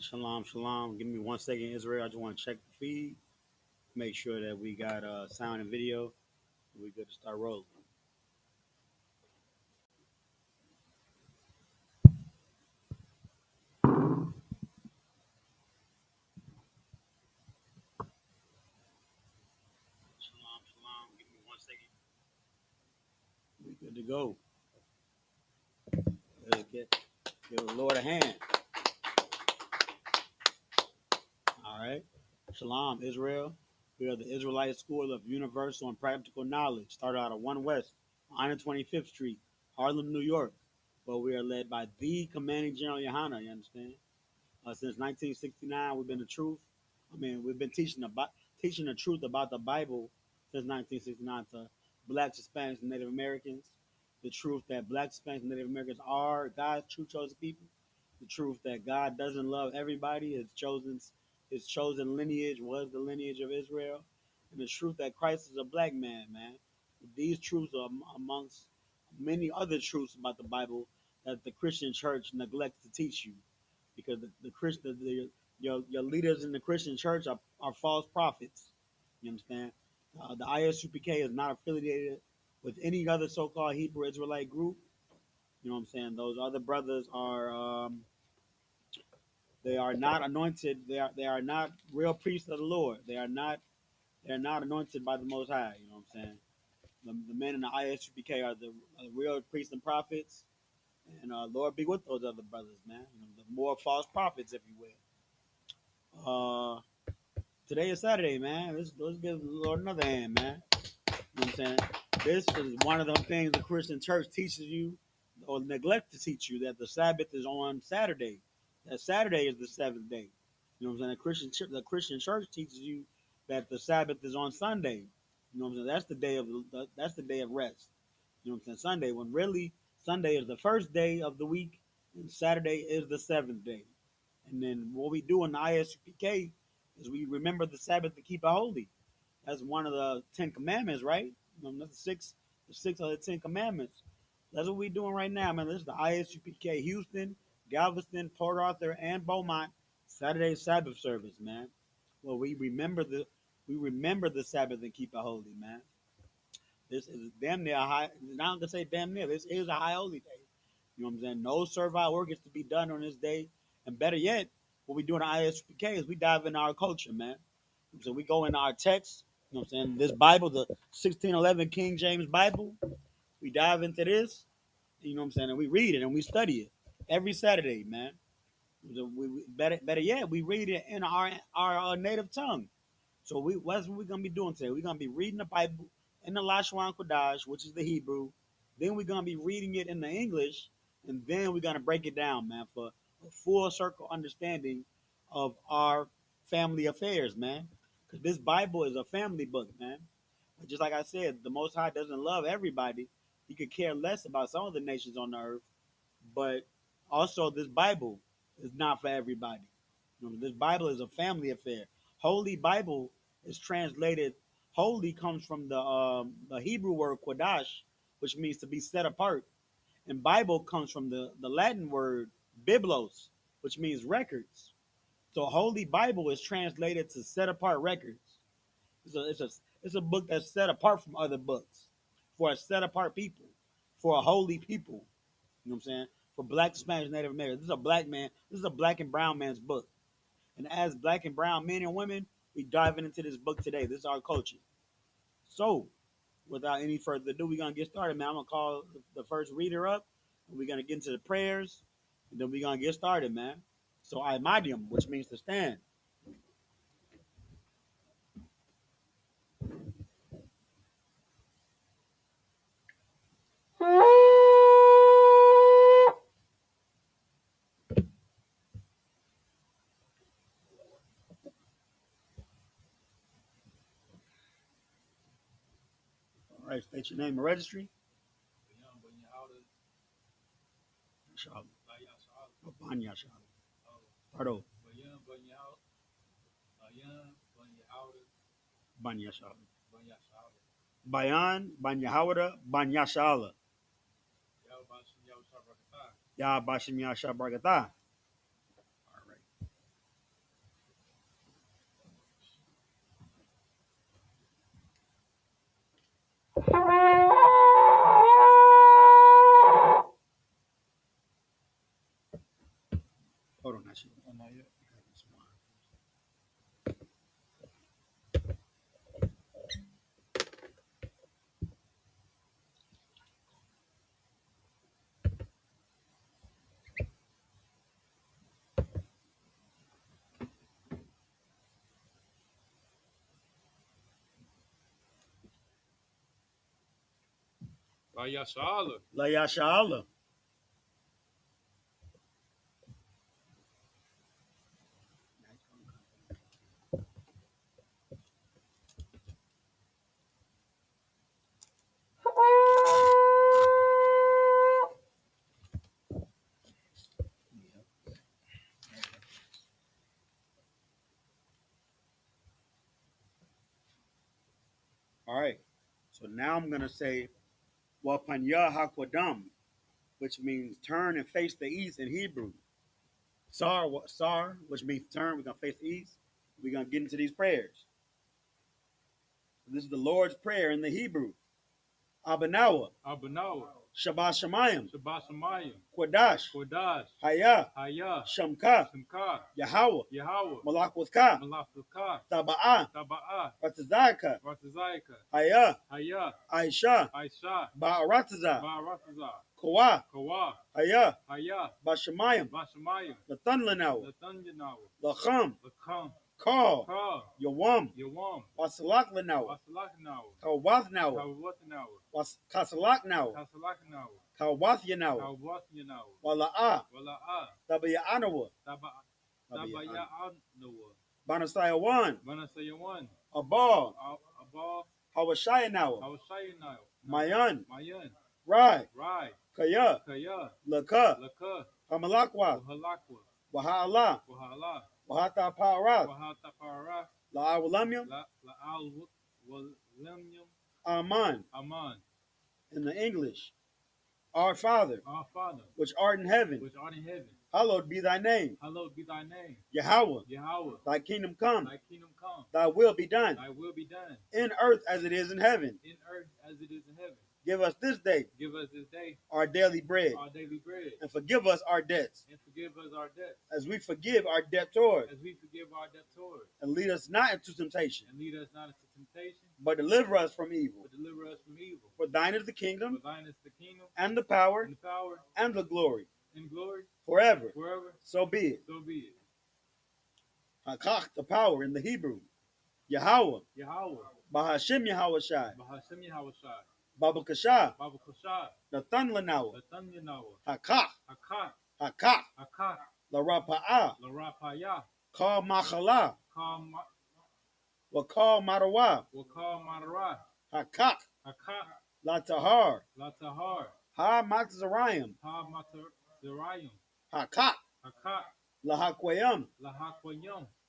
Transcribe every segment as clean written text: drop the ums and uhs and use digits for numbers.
Shalom, shalom. Give me 1 second, Israel. I just want to check the feed, make sure that we got sound and video. We good to start rolling. Shalom, shalom. Give me 1 second. We good to go. Let's give the Lord a hand. All right. Shalom, Israel. We are the Israelite School of Universal and Practical Knowledge. Started out of 1 West, 125th Street, Harlem, New York. But we are led by the Commanding General YAHANNA, you understand? Since 1969, we've been the truth. We've been teaching the truth about the Bible since 1969 to blacks, Hispanics, and Native Americans. The truth that blacks, Hispanics, and Native Americans are God's true chosen people. The truth that God doesn't love everybody. His chosen lineage was the lineage of Israel, and the truth that Christ is a black man. Man, these truths are amongst many other truths about the Bible that the Christian church neglects to teach you because the Christian your leaders in the Christian church are false prophets. You understand? The I.S.U.P.K is not affiliated with any other so-called Hebrew Israelite group. You know what I'm saying? Those other brothers are they are not anointed. They are not real priests of the Lord. They're not anointed by the Most High. You know what I'm saying? The men in the I.S.U.P.K are the real priests and prophets, and Lord be with those other brothers, man. The more false prophets, if you will. Today is Saturday, man. Let's give the Lord another hand, man. You know what I'm saying? This is one of the things the Christian church teaches you or neglect to teach you, that the Sabbath is on Saturday. That Saturday is the seventh day. You know what I'm saying? The Christian church teaches you that the Sabbath is on Sunday. You know what I'm saying? That's the day of rest. You know what I'm saying? Sunday, when really Sunday is the first day of the week and Saturday is the seventh day. And then what we do in the I.S.U.P.K is we remember the Sabbath to keep it holy. That's one of the 10 Commandments, right? That's the six of the 10 Commandments. That's what we're doing right now, man. This is the I.S.U.P.K Houston, Galveston, Port Arthur, and Beaumont Saturday Sabbath service, man. Well, we remember the Sabbath and keep it holy, man. This is damn near a high. Not gonna say damn near. This is a high holy day. You know what I'm saying? No servile work is to be done on this day. And better yet, what we do in the I.S.U.P.K is we dive into our culture, man. So we go into our text. You know what I'm saying? This Bible, the 1611 King James Bible, we dive into this. You know what I'm saying? And we read it and we study it every Saturday, man. So better yet, we read it in our native tongue. So that's what we're gonna be doing today. We're gonna be reading the Bible in the Lashon Kodash, which is the Hebrew. Then we're gonna be reading it in the English, and then we're gonna break it down, man, for a full circle understanding of our family affairs, man. Because this Bible is a family book, man. But just like I said, the Most High doesn't love everybody. He could care less about some of the nations on the earth, but also this Bible is not for everybody. This Bible is a family affair. Holy Bible is translated. Holy comes from the Hebrew word kodash, which means to be set apart, and Bible comes from the Latin word biblos, which means records. So Holy Bible is translated to set apart records. It's a book that's set apart from other books for a set apart people, for a holy people. You know what I'm saying? For black, Spanish, Native Americans. This is a black man. This is a black and brown man's book. And as black and brown men and women, we diving into this book today. This is our culture. So, without any further ado, we're gonna get started, man. I'm gonna call the first reader up, and we're gonna get into the prayers, and then we're gonna get started, man. So imadium, which means to stand. All right, state your name and registry. Shalom. Banya Shalom. Pardon. Banya Shalom. Bayan, Banya Hawada, Banya Shala. Ya Bashim Yasha Bargatha. All right. Hold on, actually. Oh, not yet. YAHANNA. YAHANNA. All right. So now I'm going to say Wapanya Hakwadam, which means turn and face the east in Hebrew. Sar, which means turn. We're going to face the east. We're going to get into these prayers. This is the Lord's Prayer in the Hebrew. Abanawa, Shabbat Shemayim, Kodash, Haya, Shamka, Yahweh, Malakwaka, Taba'ah, Ratazaka, Haya, Aisha, Ba'arataza, Kawa, Haya, Bashamayim, Latanlanawa, Lacham, Call, Yawam, Wasalakhlanawa, Kawathnawa, Kasalaknawa, Kawathyanau, Wala'a, Tabayanawa, Banasayawan, Abal, Hawashayanawa, Mayan, Rai, Kaya, Laka, Hamalakwa, Waha'ala, Wahata Parath, La'awalamyam, Aman. In the English, Our Father, which art in heaven, hallowed be thy name. Yahweh, thy kingdom come, thy will be done, in earth as it is in heaven. Give us this day our daily bread, and forgive us our debts, as we forgive our debtors, and lead us not into temptation, but deliver us from evil. For thine is the kingdom, and the power, and the glory, forever. So be it. Hakach, the power in the Hebrew. Yahweh, Bahashim Yahweh Shai, Babakashah, Nathan Lanawa, Hakach, Hakach, La Rapa'ah, Kal Machala, Wakal Marawa, Hakach, La Tahar, Ha Matzarayim, Hakach, La Hakwayam,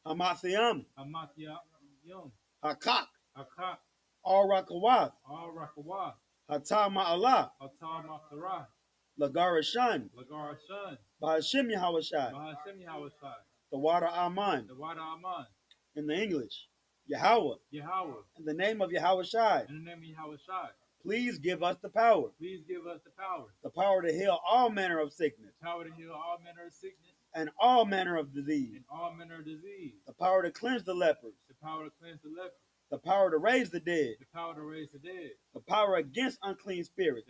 Hamathiam, Hakach, Al Rakawath, Hata Ma'alah, Lagarashan, Bahashim Yahweh Shai, the water Aman. In the English, Yahweh, in the name of Yahweh Shai, please give us the power. The power to heal all manner of sickness, and all manner of disease. The power to cleanse the lepers, the power to raise the dead, the power against unclean spirits,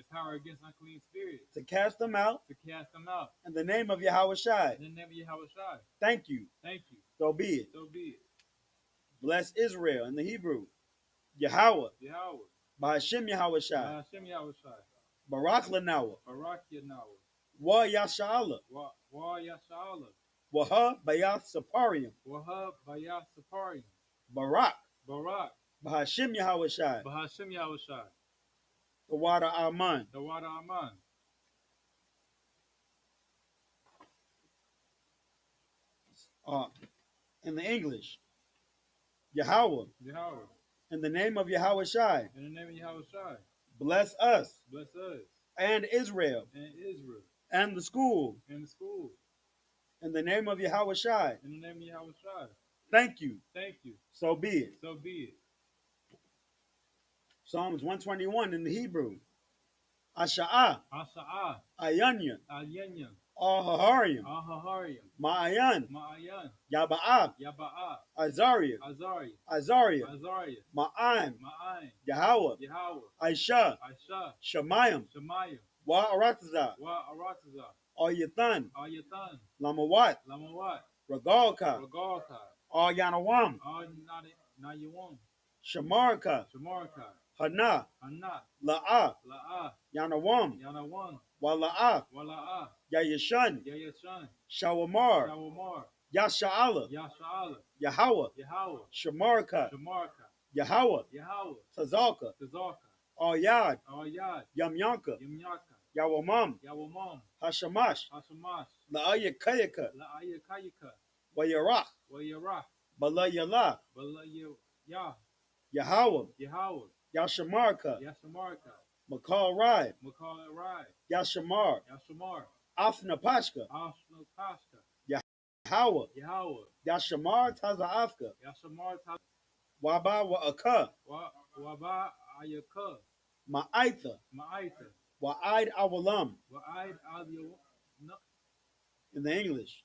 to cast them out, in the name of Yahweh Shai. Thank you. So be it. Bless Israel in the Hebrew. Yahweh, Bahashim Yahweh Shai, Barak Lanawa, Wa Yasha'ala, Waha Bayath Saparium, Barak, Bahashim Yahweh Shai, the water Aman. In the English, Yahweh, in the name of Yahweh Shai, bless us, and Israel, and the school, in the name of Yahweh Shai. Thank you. So be it. Psalms 121 in the Hebrew. Asha'a, Asha'a, Ayanya, Ayanya, Ahaharium, Ahaharium, Ma'ayan, Ma'ayan, Yaba'a, Yaba'a, Azaria, Azari, Azaria, Azariah, Ma'aim, Ma'aim, Yahweh, Yahweh, Aisha, Aisha, Shemayim, Shemayim, Wa Arataza, Wa Arataza, Oyathan, Ayathan, Lamawat, Lamawat, Ragalka, Ragalka, Yanawam, Nayawam, Shamarka, Shamarka, Hana, Hanna, La'a, La'a, Yanawam, Yanawan, Wala'a, Wala'a, Yayashan, Yayashan, Shawamar, Shawamar, Yasha'ala, Yasha'ala, Yahweh, Yahweh, Shamarka, Shamarka, Yahweh, Yahweh, Tazalka, Tazaka, Yad, Ayad, Yamyanka, Yamyaka, Yawamam, Yawamam, Hashamash, Hashamash, La'ayakayaka, La'ayakayaka, Wayarach, Wayarah, Balayala, Balayah, Yahweh, Yahweh, Yashamarka, Yashamarka, Makal Rai, Makal Rai, Yashamar, Yashamar, Afna Pashka, Ashna Pashka, Yahweh, Yahweh, Yashamar Tazaafka, Yashamar, Waba Wa'aka, Waba Ayaka, Ma'aitha, Ma'aita, Wa'id Awalam, Wa'id Al in the English.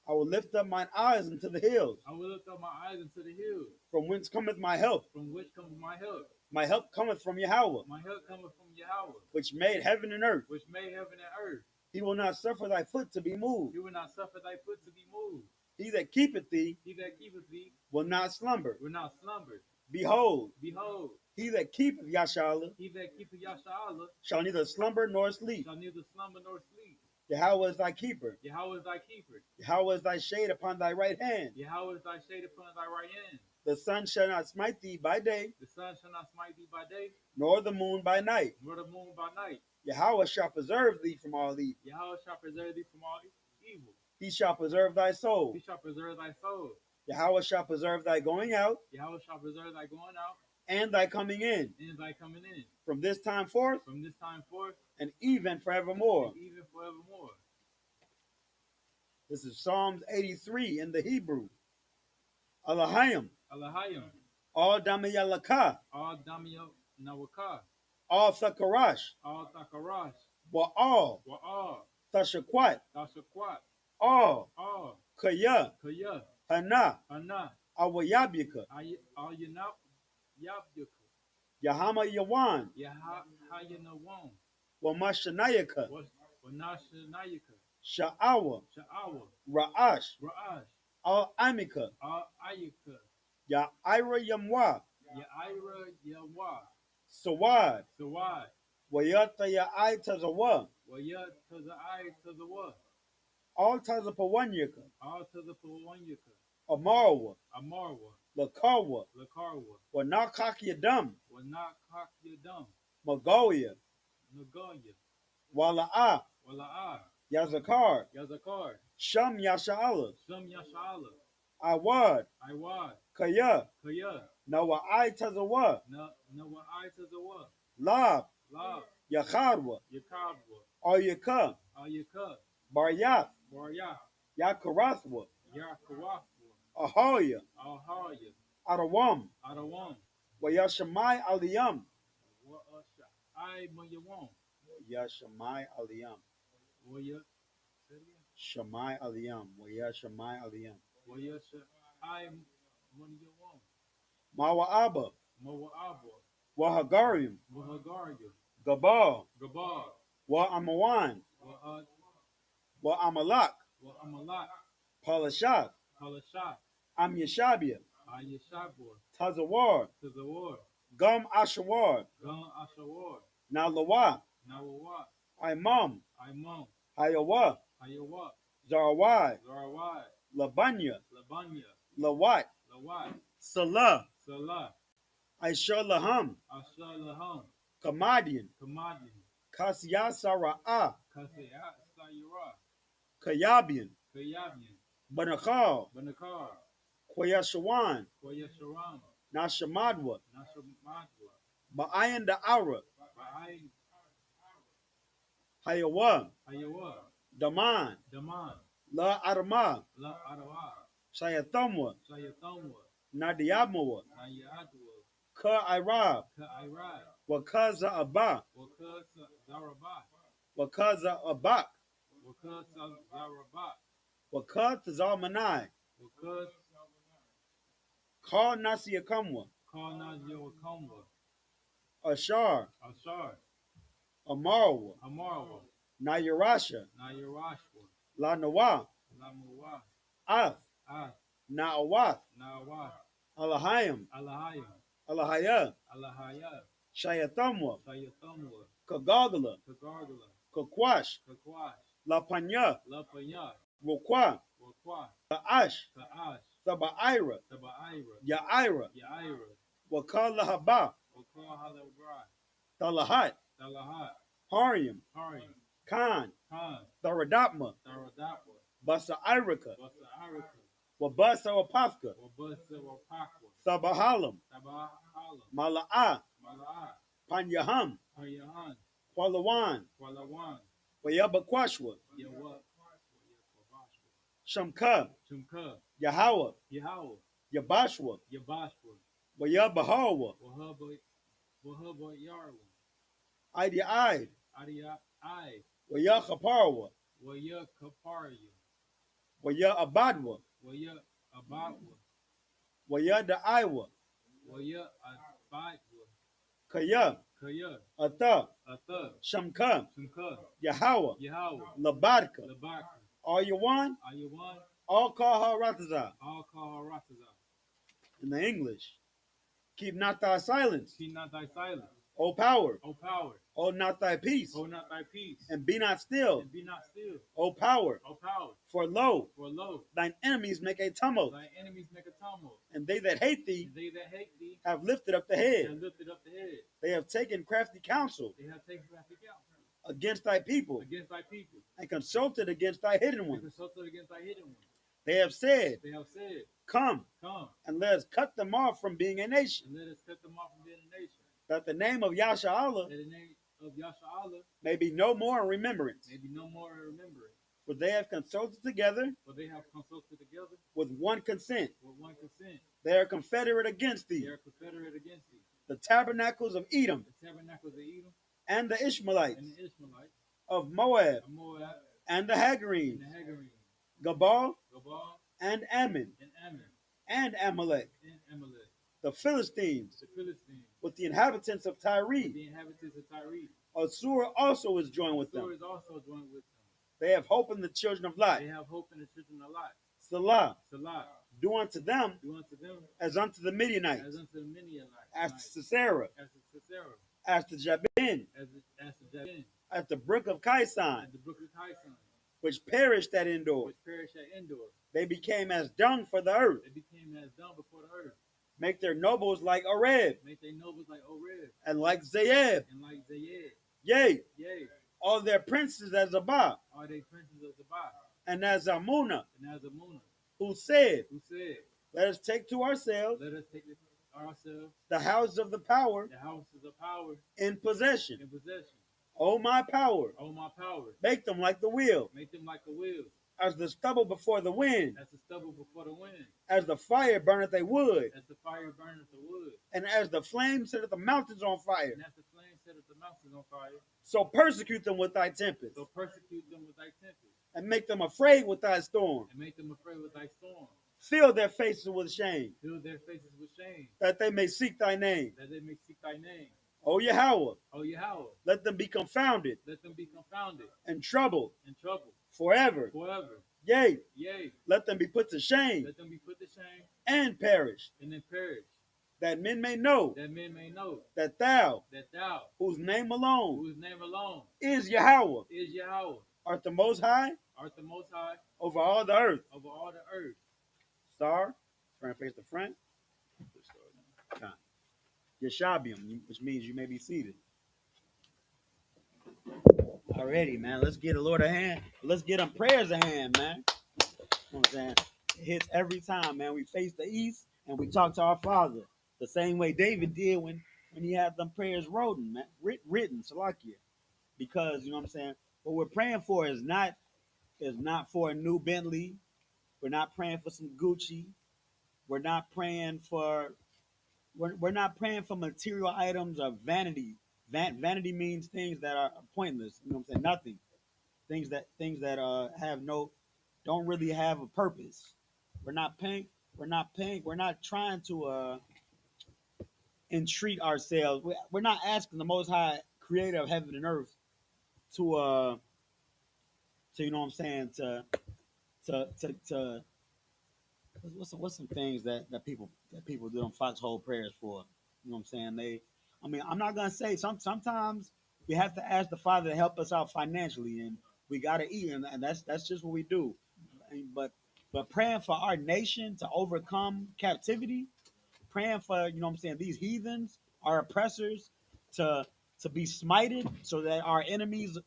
I will lift up mine eyes into the hills, I will lift up my eyes into the hills, from whence cometh my help. from which comes my help. My help cometh from Yahweh, My help cometh from Yahweh, which made heaven and earth. which made heaven and earth. He will not suffer thy foot to be moved. He will not suffer thy foot to be moved. He that keepeth thee He that keepeth thee will not slumber. will not slumber. Behold, Behold, he that keepeth Yashala he that keepeth Yasha'Allah shall neither slumber nor sleep. shall neither slumber nor sleep. Yahweh is thy keeper. Yahweh is thy keeper. Yahweh is thy shade upon thy right hand. Yahweh is thy shade upon thy right hand. The sun shall not smite thee by day, The sun shall not smite thee by day, nor the moon by night. nor the moon by night. Yahweh shall preserve thee from all evil. Yahweh shall preserve thee from all evil. He shall preserve thy soul. He shall preserve thy soul. Yahweh shall preserve thy going out Yahweh shall preserve thy going out and thy coming in, and thy coming in, from this time forth from this time forth and even forevermore. and even forevermore. This is Psalms 83 in the Hebrew. Alahayim, Alahayim, all Damayalaka, all Damiel Nawaka, all Thakarash, all Takarash, all Wa'al, Tashakwat, Tashakwat, all all Kaya, Kaya, Hana, Hana, Awayabika, all Yanap, Yabyuk, Yahama Yawan, Yahayanawam, Wamashanayaka, Wanashanayaka, Sha'awa, Sha'awa, Ra'ash, Ra'ash, all Amika, all Ayaka, Ya'ira Yamwa, Ya'ira Yawa, Sawad, Sawad, Wayata Ya'ai Tazawa, Waya to the eye to the what? all Tazapawanyaka, All to the Pawanyaka, Amarwa, Amarwa, Lakawa, Lakarwa, Wanakakyadam, Wanakak Yadam, Magoya, Nagoya, Wala'a, Wala'a, Yazakar, Yazakar, Sham Yasha'ala, Sum Yashala, Awad, Iwad, Kaya, Kaya, Nawa'ai Tazawa, Nawa eye to the what? Lab, La, Yakharwa, Yakabwa, Ayaka, Ayaka, Baryath, Barya, Yakarathwa, Yakawafwa, Ahoya, Ahaya, Arawam, Adawam, Wayashamai Aliyam, Wa'asha, I Mayawam, Yashamai Aliyam, Waya, Shamai Aliyam, Wayashamai Aliyam, Wayasha, I Mayawam, Mawa'aba, Mawa'abwa, Wahagarium, Wahagarya, Gabal, Gabar, Wa'amawan, Wa'amalak, Wa'amalak, Palashat, Palashat, Amyashabia, Ayashabwa, Tazawar, to the war, Gum Ashawar, Gun Ashawar, Nalawa, Nawawa, Imam, Imam, Hayawa, Hayawa, Zarawai, Zarawai, Labanya, Labanya, Lawat, Lawat, Salah, Salah, Aishalaham, Ashalaham, Kamadian, Kamadian, Kasyasara'a, Kasayat Sayura, Kayabian, Kayabian, Banakal, Banakar, Koyashawan, Koyasharam, Nashamadwa, Nashamadwa, Ba'ayan Da'ara, Ba'ai, Hayawa, Hayawa, Daman, Daman, La Arma, La Arawa, Sayathamwa, Sayatamwa, Nadiabmawa, Nayadwa, Ka Irab, Ka'irab, Wakaza Abba, Wakasa Zarabat, Wakaza Abak, Wakasa Zarabat, Wakat Zalmanai, Wakas Ka Nasiakamwa, Kana Yoakamwa, Ashar, Ashar, Amarwa, Amarwa, Nayarasha, Nayarashwa, La Nawa, Lamuwa, Ath, Ah, Naawath, Nawa, Alahayim, Alahayim, Alahaya, Alahaya, Shayatamwa, Shayatamwa, Kagagala, Kagargala, Kakwash, Kakwash, La Panya, Lapaya, Wokwa, Wakwa, Kaash, Ka'ash, Sabaira, Tabaira, Yaira, Yaira, Wakala Haba, Wakwa Halabra, Talahat, Talahat, Hariam, Hari, Khan, Khan, Tharadapma, Taradapwa, Basa Irika, Basa Arika, Wabasa Wapafka, Wabasa Wapakwa, Sabahalam, Tabahala, Mala'a, Mala'a, Panyaham, Payahan, Kwalawan, Kwalawan, Wayabakwashwa, Yawa, Shamka, Chumka, Yahawa, Yahawa, Yabashwa, Yabashwa, Wayabahawa, Wahaba Yarwa, Idi Ide, Adia I, Wayachaparwa, Waya Kaparya, Waya Abadwa, Waya Abatwa, Waya Daiwa, Waya Abatwa, Kaya, Kaya, Atha, Atha, Shamka, Chumka, Yahawa, Yahawa, Labadka, Labaka, Ayawan, Ayawan, all call her Rataza All Kaharataza. in the English. Keep not thy silence, Keep not thy silence, O power, O power, hold not thy peace, hold not thy peace, and be not still, and be not still, O power, O power, for lo, for lo, thine enemies make a tumult, thy enemies make a tumult, and they that hate thee and they that hate thee have lifted up the head. have lifted up the head. They have taken crafty counsel They have taken crafty counsel against thy people, against thy people, and consulted against thy hidden and ones. consulted against thy hidden ones. They have said, They have said, come, Come, and let us cut them off from being a nation, and let us cut them off from being a nation, that the name of Yasha'Allah that the name of Yasha'Allah may be no more in remembrance. may be no more remembered. For they have consulted together For they have consulted together with one consent. with one consent. They are confederate against They thee, are confederate against thee. the tabernacles of Edom, The tabernacles of Edom and the Ishmaelites, and the Ishmaelites, of Moab, of Moab, and the and Hagarenes, the Hagarenes, Gabal, Gabal, and Ammon, and Ammon, and Amalek, and Amalek, the Philistines, the Philistines, with the inhabitants of Tyre. with the inhabitants of Tyre. Assur also is joined with Assur them. is also joined with them. They have hope in the children of Lot. They have hope in the children of Lot. Salah, Salah, do unto them do unto them as unto the Midianites, as unto the Midianites, as to Sisera, as to Sisera, as to Jabin, as to Jabin, at the brook of Kaisan, at the brook of Tyson, which perished at Endor. which perished at Endor. They became as dung for the earth. They became as dung before the earth. Make their nobles like Oreb, Make their nobles like Oreb, and like Zayeb. and like Zayed. Yea, Yea, all their princes as Abba, are they princes of Zabah, and as Amunah, and as Amunah, who said, who said, let us take to ourselves Let us take ourselves the houses of the power the houses of power in possession. in possession. O my power, O my power, make them like the wheel, make them like a wheel, as the stubble before the wind, as the stubble before the wind, as the fire burneth a wood, as the fire burneth the wood, and as the flame setteth the mountains on fire. and as the flame setteth the mountains on fire. So persecute them with thy tempest, So persecute them with thy tempest, and make them afraid with thy storm. and make them afraid with thy storm. Fill their faces with shame, Fill their faces with shame, that they may seek thy name. that they may seek thy name. O Yahweh, O Yahweh, let them be confounded let them be confounded and troubled and troubled forever. forever. Yea, Yea, let them be put to shame let them be put to shame and perish, and then perish, that men may know that men may know that thou, that thou, whose name alone whose name alone is Yahweh, is Yahweh, art the most high art the most high over all the earth. over all the earth. Star, turn face to front. Yeshabium, which means you may be seated. Alrighty, man. Let's get a Lord a hand. Let's get them prayers a hand, man. You know what I'm saying? It hits every time, man. We face the east and we talk to our Father the same way David did when he had them prayers written, man, written, Salakia. Because you know what I'm saying. What we're praying for is not for a new Bentley. We're not praying for some Gucci. We're not praying for we're not praying for material items or vanity. Vanity means things that are pointless. You know what I'm saying? Nothing. Things that have no, don't really have a purpose. We're not paying. We're not paying. We're not trying to entreat ourselves. We're not asking the Most High, Creator of heaven and earth, to you know what I'm saying, to what's some things that people do on foxhole prayers for. You know what I'm saying? I mean, I'm not gonna say sometimes we have to ask the Father to help us out financially, and we gotta eat, and that's just what we do. But praying for our nation to overcome captivity, praying for, you know what I'm saying, these heathens, our oppressors, to to be smited, so that our enemies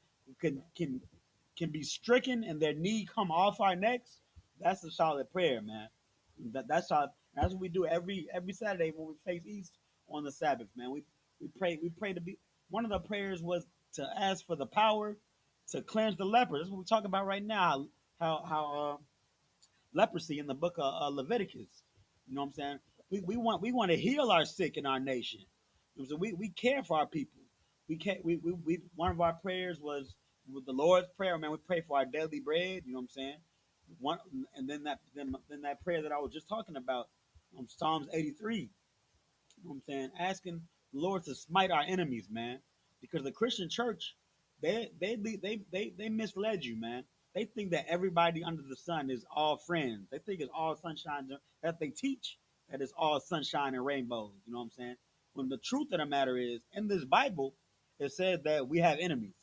can can can be stricken and their knee come off our necks. That's a solid prayer, man. That's what we do every Saturday when we face east on the Sabbath, man. We pray to be, one of the prayers was to ask for the power to cleanse the lepers. That's what we're talking about right now. How leprosy in the book of Leviticus. You know what I'm saying? We want to heal our sick in our nation. You know, so we care for our people. We can't we One of our prayers was with the Lord's prayer, man. We pray for our daily bread. You know what I'm saying? One, and then that prayer that I was just talking about, Psalms 83. You know what I'm saying? Asking the Lord to smite our enemies, man. Because the Christian church, they misled you, man. They think that everybody under the sun is all friends. They think it's all sunshine. That they teach that it's all sunshine and rainbows. You know what I'm saying? When the truth of the matter is, in this Bible, it says that we have enemies.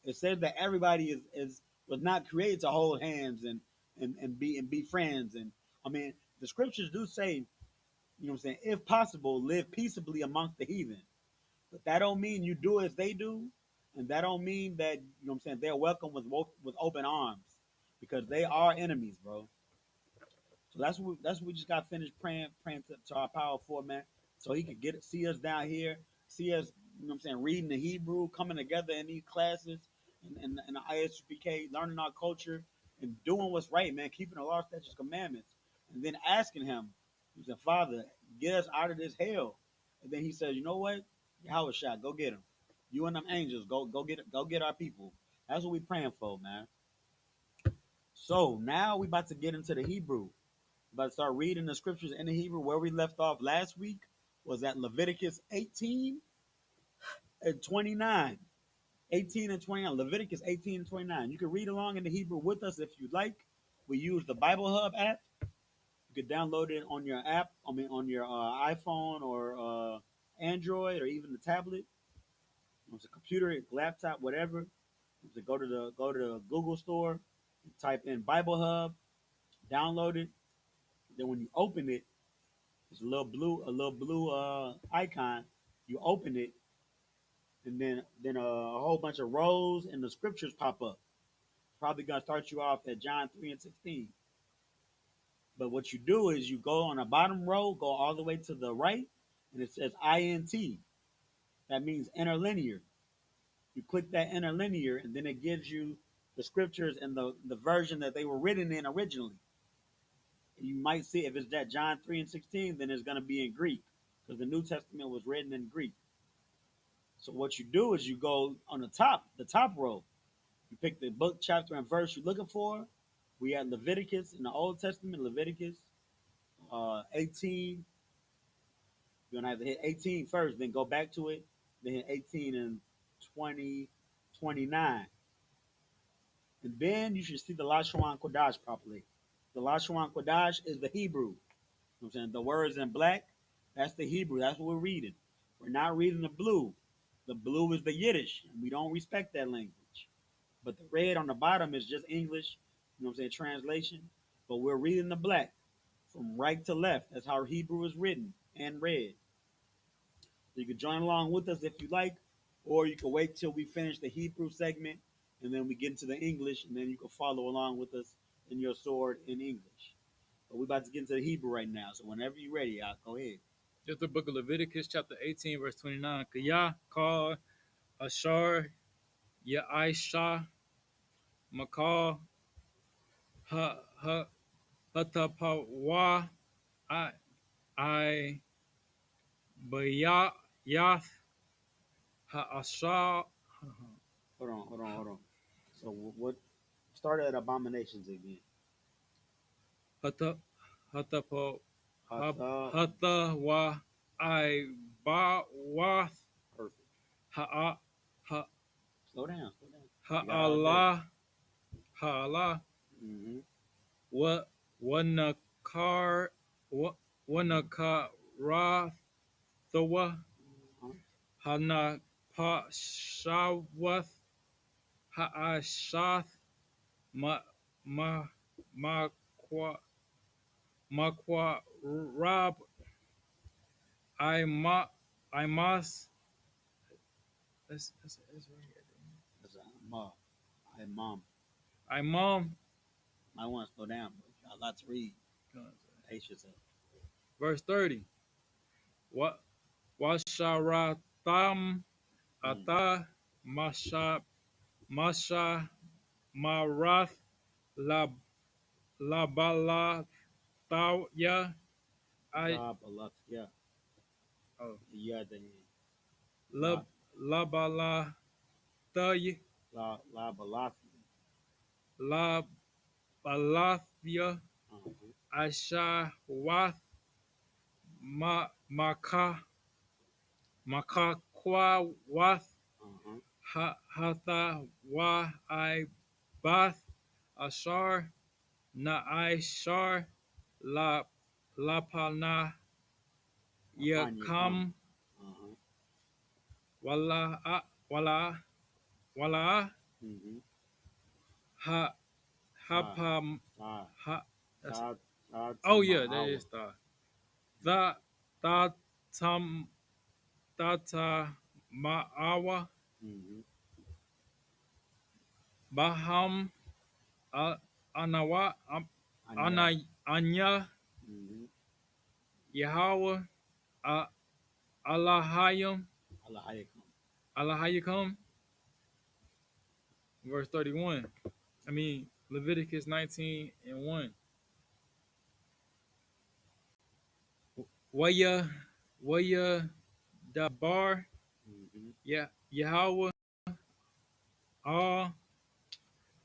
It says that everybody is was not created to hold hands and be friends. And I mean, the scriptures do say, you know what I'm saying, if possible, live peaceably amongst the heathen. But that don't mean you do as they do, and that don't mean that, you know what I'm saying, they're welcome with open arms, because they are enemies, bro. So that's what we just got finished praying to our power for, man, so he could see us down here, see us, you know what I'm saying, reading the Hebrew, coming together in these classes, and the I.S.U.P.K, learning our culture and doing what's right, man, keeping the law, statutes, commandments, and then asking him, he said, Father, get us out of this hell. And then he says, you know what, Yahushua, go get him. You and them angels, go get our people. That's what we praying for, man. So now we about to get into the Hebrew. But start reading the scriptures in the Hebrew. Where we left off last week was at Leviticus 18 and 29. 18 and 29. Leviticus 18 and 29. You can read along in the Hebrew with us if you'd like. We use the Bible Hub app. You can download it on your app, on your iPhone or Android or even the tablet. It's a computer, laptop, whatever. So go to the Google store, type in Bible Hub, download it. Then when you open it, it's a little blue icon. You open it, and then a whole bunch of rows and the scriptures pop up. Probably gonna start you off at John 3 and 16. But what you do is you go on the bottom row, go all the way to the right, and it says INT. That means interlinear. You click that interlinear, and then it gives you the scriptures and the version that they were written in originally. You might see, if it's that John 3 and 16, then it's going to be in Greek, because the New Testament was written in Greek. So what you do is you go on the top row. You pick the book, chapter, and verse you're looking for. We had Leviticus in the Old Testament, Leviticus 18. You're going to have to hit 18 first, then go back to it, then hit 18 and 20, 29. And then you should see the Lashon Kodash properly. The Lashon Kodash is the Hebrew. You know what I'm saying? The words in black, that's the Hebrew. That's what we're reading. We're not reading the blue. The blue is the Yiddish, and we don't respect that language. But the red on the bottom is just English, you know what I'm saying, translation. But we're reading the black from right to left. That's how Hebrew is written and read. So you can join along with us if you like, or you can wait till we finish the Hebrew segment and then we get into the English, and then you can follow along with us in your sword in English. But we're about to get into the Hebrew right now. So whenever you're ready, I'll go ahead. Just the book of Leviticus, chapter 18, verse 29. Kiyah call Ashar Ya'isha Makal Ha Ha Hatapawa I I Bayath Ha'ashar. Hold on. So what started at abominations again? Hata Hatapo Hata. Hata wa I ba wath Perfect. ha ha Slow down. Slow down. ha You got all day. Allah ha Allah Mm-hmm. wa wanakar wa wanakara thawa Uh-huh. hana pa shawath ha'ashath ma ma ma kwa ma kwa rab I must that's right here. That's a mom. I mom. I mom I want to slow down, bro. Got a lot to read. Pace yourself. verse 30. What washaratam Mm. ata masha marath la balataya I La balat. Yeah. oh Yeah. The la la balataya la balat. la balathya Uh-huh. asha wath maka kwa wath Uh-huh. hatha wa I bath ashar na I shar la lapana Upon you come. yakam Uh-huh. wala wala wala Mm-hmm. ha Ta. hapa Ta. ha that's Ta. Ta. oh yeah that Tama'awa. is the ta tam tata ma'awa Mm-hmm. baham anawa Anya. anya Mm-hmm. Yahweh Allahayim Allah how you come. Allahayim verse 31. I mean Leviticus 19 and 1. Waya Waya Dabar Mm-hmm. Yahweh Al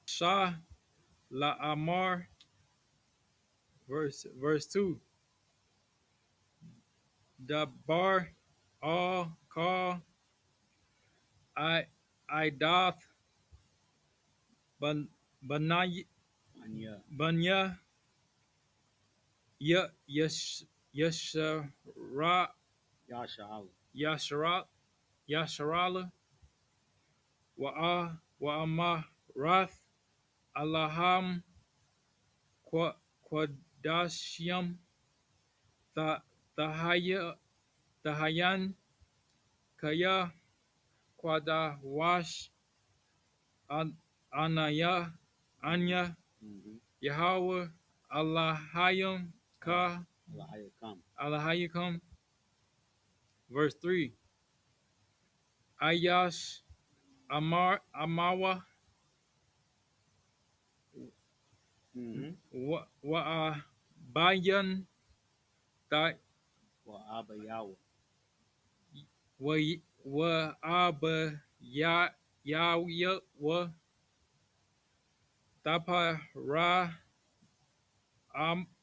Shah La Amar verse 2. Dabar Al Call I doth Banaya Anya. Banya Yashara Yasha Allah. Yashara Yasharala Wa'amarath Allaham Quadashiam Tahayan Kaya Quadawash Anaya Anya Mm-hmm. Yahweh Allahayim Ka Allah how you come. Allahayim verse 3. Ayash Amawa Mm-hmm. Bayan that Well, Abba Yahweh. wa aba ya wa tapa ra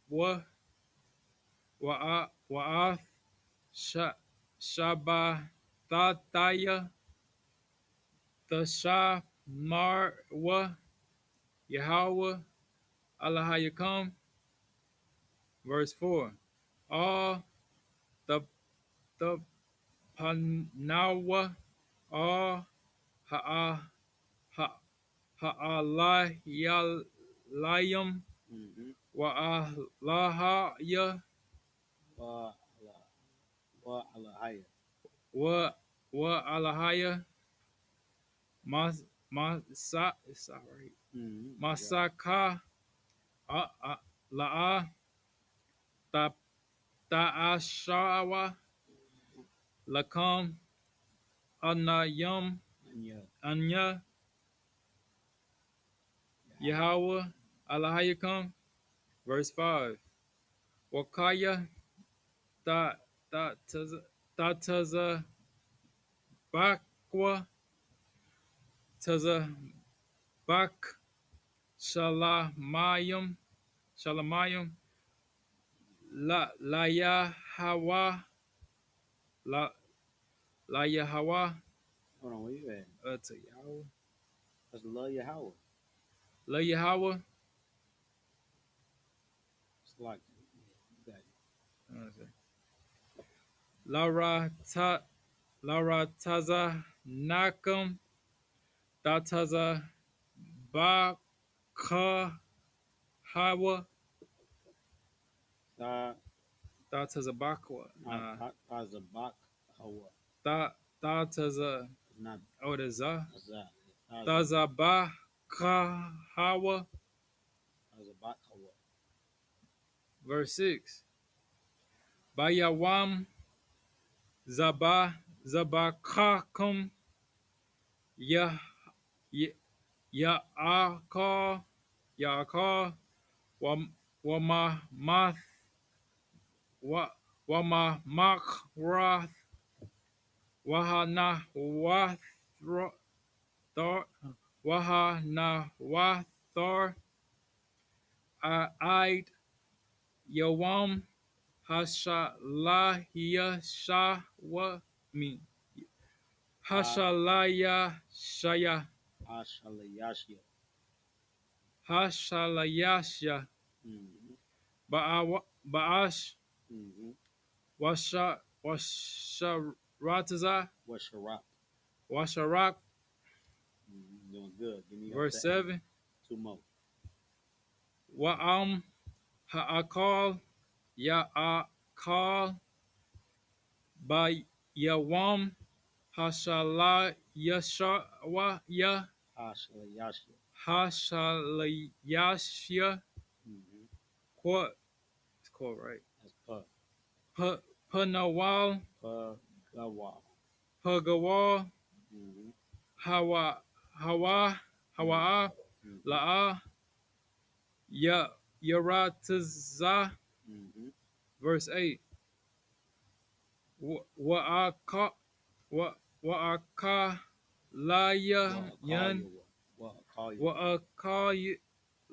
wa wa shaba tataya tasha mar wa Yahweh Allahayakam verse 4. All the panawa all ha ha ha'alayalayam Mm-hmm. wa alahaya Wa Allah. Wa Allah how you. wa alahaya masa sorry Mm-hmm. Yeah. masaka la'a ta ta'ashawa lakam anayam Anya. anya Yahweh. Yahweh alahayakam verse 5. Wakaya ta Tataza Bakwa Taza Bak Shalamayim La Yahawa La La Yahawa Hold on, where you at? to Yahweh That's love Yahweh. La Yahweh. It's like that. Laura Taza Nakam Dataza Baka Hawa Ta Dataza Bakwa. not Nah. Tazabak Hawa. Dataza It's not Odaza Tazah. Taza Baka Hawa. Tazabak Hawa. Verse 6. Bayawam Zabakakum Ya Ya Aka Yaka Wama Math Wama Makrath Wahana Wathar Wahana Wathar Id Yawam Hashalaya Shawa me Hashalaya Shaya Ashalayashia. Hashalayasha Mm-hmm. Ba'ash Mm-hmm. Washarataza Washarat. Washarak. Mm-hmm. Doing good. Give me up Verse to 8. 7. 2 more. Wa'am Ha'akal Ya'akal Ba Yawam Hashalayashawa Ya Ashalayashia. Hashalayashya. Mm-hmm. Quote. It's called right. That's Pug. Panawal Pagawa. Pagawal Mm-hmm. Hawa Hawa Hawa Mm-hmm. La'a Ya Yarataza. Mm-hmm. Verse 8. Wa'aka Wa'aka Laya What a call Yan you what? What a call you what? Wa'aka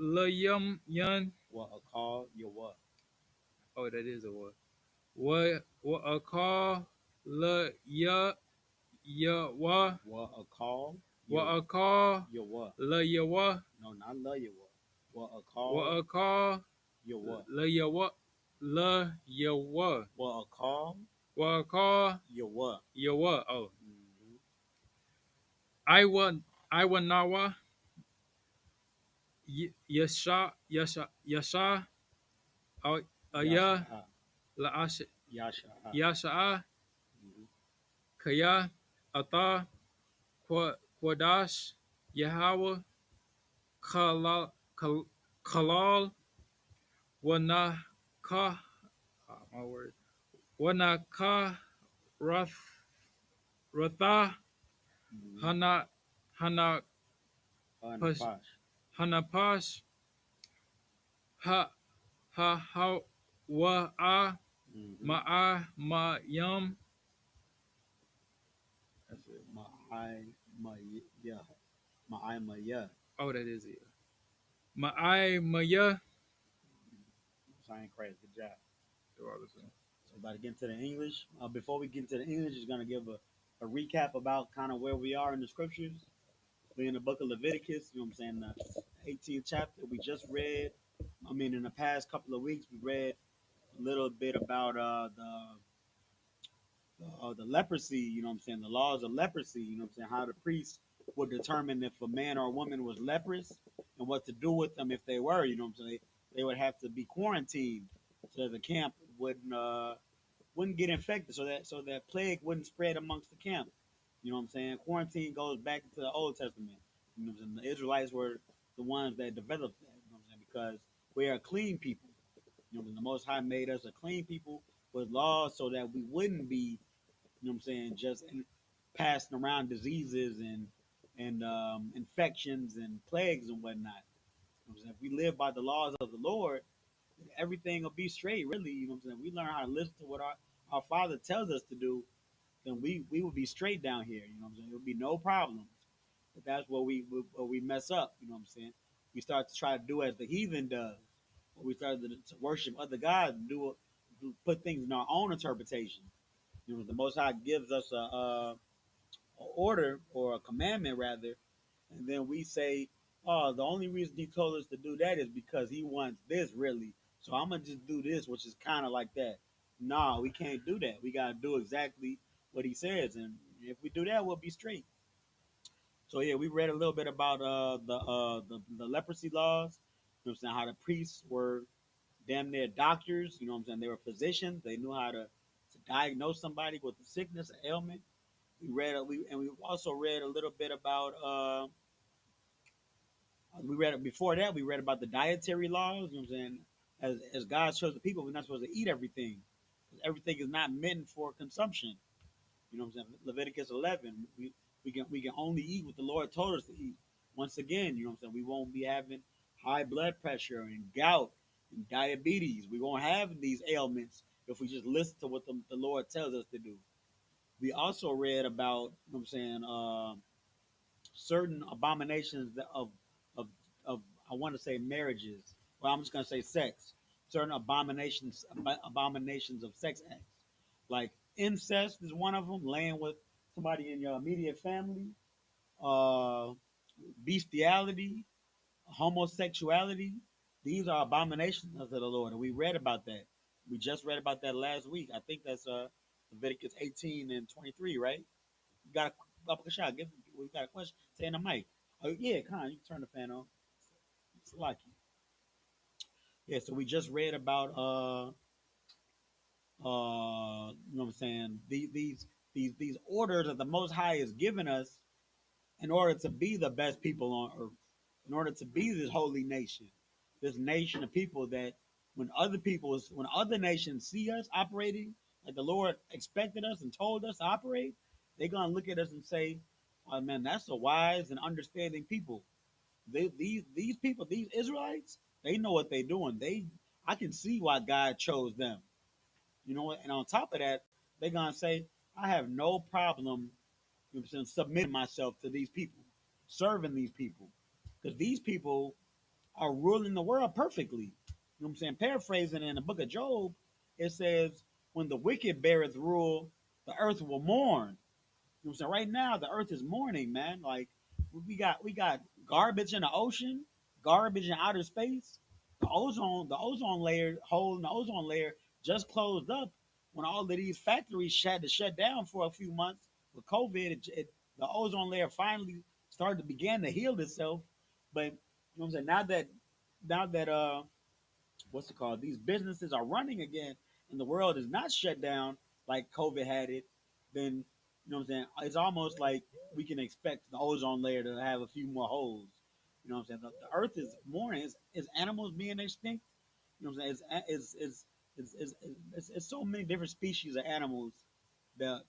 Layam Yan. What a call you what? Oh, that is a what. Wa'aka La Ya Wa What a call you Wa'aka you what? La Ya Wa No, not love you what? What a call Wa'aka you what? La Ya Wa La Ya Wa What a call Wa'aka you what? Ya Wa. Oh, Mm-hmm. I wa Nawa Yasha Aya Yasha. La Yasha. Yasha Mm-hmm. Kaya Ata Quadash Yahweh Kalal Wana Ka my word Wana Ka Ratha Mm-hmm. Hana Anapash. Hanapash ha wa Mm-hmm. ma yum. That's it. Yeah. Yeah. Oh, that is it. Ma ya. Sign credit. Good job. So about to get into the English. Before we get into the English, just gonna give a recap about kind of where we are in the scriptures. We're in the book of Leviticus. You know what I'm saying? The 18th chapter we just read. I mean, in the past couple of weeks, we read a little bit about the leprosy. You know what I'm saying? The laws of leprosy. You know what I'm saying? How the priests would determine if a man or a woman was leprous and what to do with them if they were. You know what I'm saying? They would have to be quarantined so the camp wouldn't get infected, so that plague wouldn't spread amongst the camp. You know what I'm saying? Quarantine goes back into the Old Testament. You know what I'm saying? The Israelites were the ones that developed that. You know what I'm saying? Because we are clean people. You know, the Most High made us a clean people with laws so that we wouldn't be, you know what I'm saying, just passing around diseases and infections and plagues and whatnot. You know what I'm saying? If we live by the laws of the Lord, everything will be straight, really. You know what I'm saying? We learn how to listen to what our Father tells us to do, then we will be straight down here. You know what I'm saying? There'll be no problems. But that's where we mess up. You know what I'm saying? We start to try to do as the heathen does. Or we start to worship other gods and put things in our own interpretation. You know, the Most High gives us a order or a commandment rather, and then we say, "Oh, the only reason He told us to do that is because He wants this, really. So I'm gonna just do this, which is kind of like that." Nah, we can't do that. We gotta do exactly what He says, and if we do that, we'll be straight. So yeah, we read a little bit about the leprosy laws. You know what I'm saying? How the priests were damn near doctors. You know what I'm saying? They were physicians. They knew how to diagnose somebody with a sickness, an ailment. We also read a little bit about we read before that we read about the dietary laws. You know what I'm saying? As God shows the people, we're not supposed to eat everything. Everything is not meant for consumption. You know what I'm saying? Leviticus 11. We can only eat what the Lord told us to eat. Once again, you know what I'm saying? We won't be having high blood pressure and gout and diabetes. We won't have these ailments if we just listen to what the Lord tells us to do. We also read about, you know what I'm saying, certain abominations of of I want to say marriages. Well, I'm just gonna say sex. Certain abominations of sex acts, like incest is one of them. Laying with somebody in your immediate family, uh, bestiality, homosexuality. These are abominations of the Lord, and we read about that. We just read about that last week. I think that's Leviticus 18 and 23, right? You got a shot. We got a question. Say in the mic. Oh yeah, come on. You can turn the fan on. It's lucky. Yeah. So we just read about you know what I'm saying, these orders that the Most High has given us in order to be the best people on earth, in order to be this holy nation, this nation of people that when other nations see us operating like the Lord expected us and told us to operate, they're gonna look at us and say, "Oh man, that's a wise and understanding people." These people, these Israelites, they know what they're doing. I can see why God chose them. You know what? And on top of that, they're gonna say, "I have no problem, you know, submitting myself to these people, serving these people, because these people are ruling the world perfectly." You know what I'm saying? Paraphrasing in the book of Job, it says, "When the wicked beareth rule, the earth will mourn." You know what I'm saying? Right now, the earth is mourning, man. Like we got garbage in the ocean, garbage in outer space. The ozone layer hole in the ozone layer just closed up when all of these factories had to shut down for a few months with COVID. The ozone layer finally started to begin to heal itself. But you know what I'm saying? Now that what's it called? These businesses are running again, and the world is not shut down like COVID had it. Then you know what I'm saying? It's almost like we can expect the ozone layer to have a few more holes. You know what I'm saying? The Earth is mourning. Is animals being extinct? You know what I'm saying? It's so many different species of animals that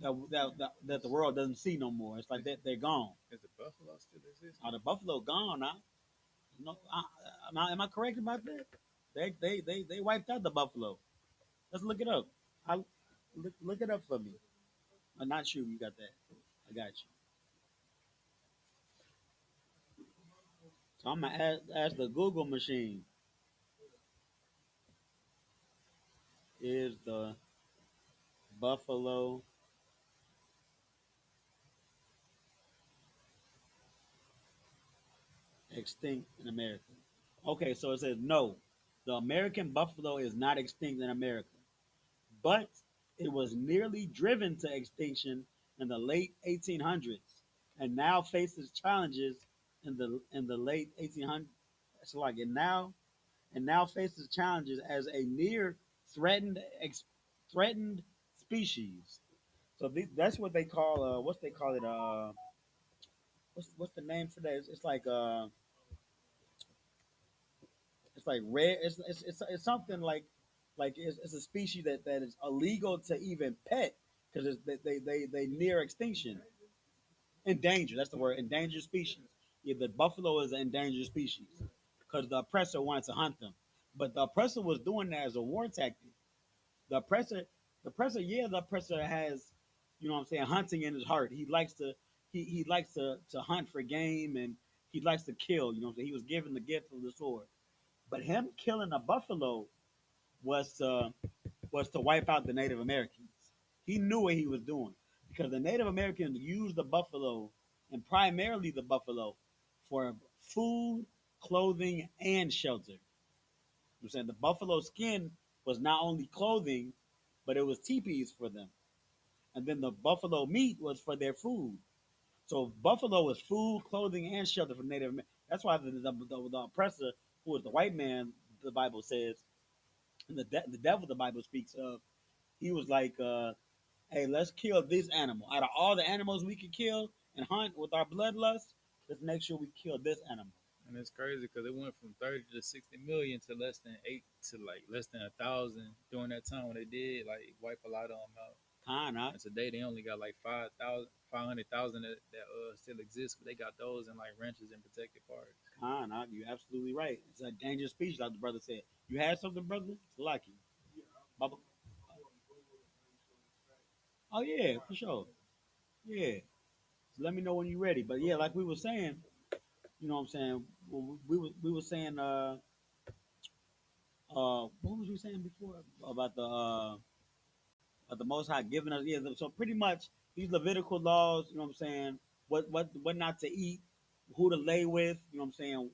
that the world doesn't see no more. It's like they're gone. Is the buffalo still exist? Are the buffalo gone now? No, am I correct about that? They wiped out the buffalo. Let's look it up. I look it up for me. I'm not sure you got that. I got you. So I'm gonna ask the Google machine: Is the buffalo extinct in America? Okay, so it says no. The American buffalo is not extinct in America, but it was nearly driven to extinction in the late 1800s, and now faces challenges in the late 1800s. So like it now and now faces challenges as a near threatened threatened species. So that's what they call what they call it what's the name for that? It's like rare. It's something like it's a species that is illegal to even pet because they near extinction, endangered. That's the word, endangered species. Yeah, the buffalo is an endangered species because the oppressor wanted to hunt them, but the oppressor was doing that as a war tactic. The oppressor The oppressor, yeah, the oppressor has, you know what I'm saying, hunting in his heart. He likes to he likes to hunt for game and he likes to kill. You know what I'm saying? He was given the gift of the sword. But him killing a buffalo was to wipe out the Native Americans. He knew what he was doing because the Native Americans used the buffalo and primarily the buffalo for food, clothing, and shelter. I'm saying the buffalo skin was not only clothing, but it was teepees for them. And then the buffalo meat was for their food. So buffalo was food, clothing, and shelter for Native Americans. That's why the oppressor, who was the white man, the Bible says, and the devil the Bible speaks of, he was like, "Hey, let's kill this animal. Out of all the animals we could kill and hunt with our bloodlust, let's make sure we kill this animal." And it's crazy because it went from 30 to 60 million to less than eight to like less than 1,000 during that time when they did like wipe a lot of them out. Kinda, And today they only got like 5,000, 500,000 that still exist, but they got those in like ranches and protected parks. kinda. You're absolutely right. It's a dangerous species, like the brother said. You had something, brother? It's lucky. Bubba. Oh yeah, for sure. Yeah. So let me know when you're ready. But yeah, like we were saying, you know what I'm saying? We were saying what was we saying before about the Most High giving us, yeah. So pretty much these Levitical laws, you know what I'm saying? What not to eat, who to lay with, you know what I'm saying?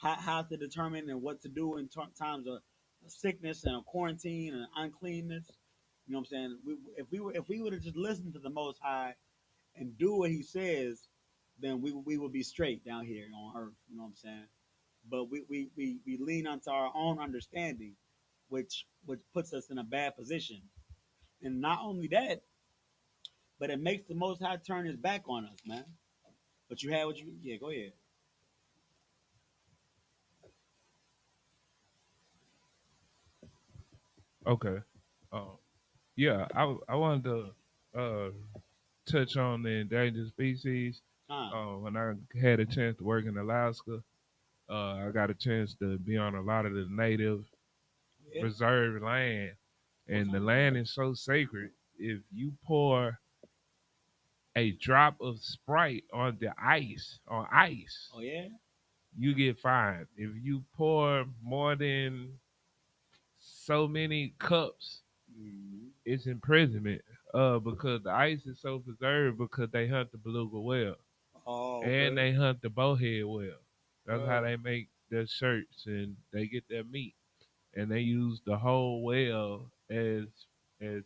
How to determine and what to do in times of sickness and quarantine and uncleanness. You know what I'm saying? If we would have just listened to the Most High and do what He says, then we would be straight down here on earth. You know what I'm saying? But we lean onto our own understanding, which puts us in a bad position. And not only that, but it makes the Most High turn His back on us, man. But you had what you, yeah. Go ahead. Okay. Um, yeah, I wanted to touch on the endangered species. Huh? When I had a chance to work in Alaska, I got a chance to be on a lot of the native Yeah. reserve land, Most and the High. land is so sacred. If you pour a drop of Sprite on ice, Oh yeah. you get fined. If you pour more than so many cups, Mm-hmm. it's imprisonment. Because the ice is so preserved because they hunt the beluga whale Oh, and okay. they hunt the bowhead whale. That's how Uh, they make their shirts and they get their meat. And they use the whole whale as as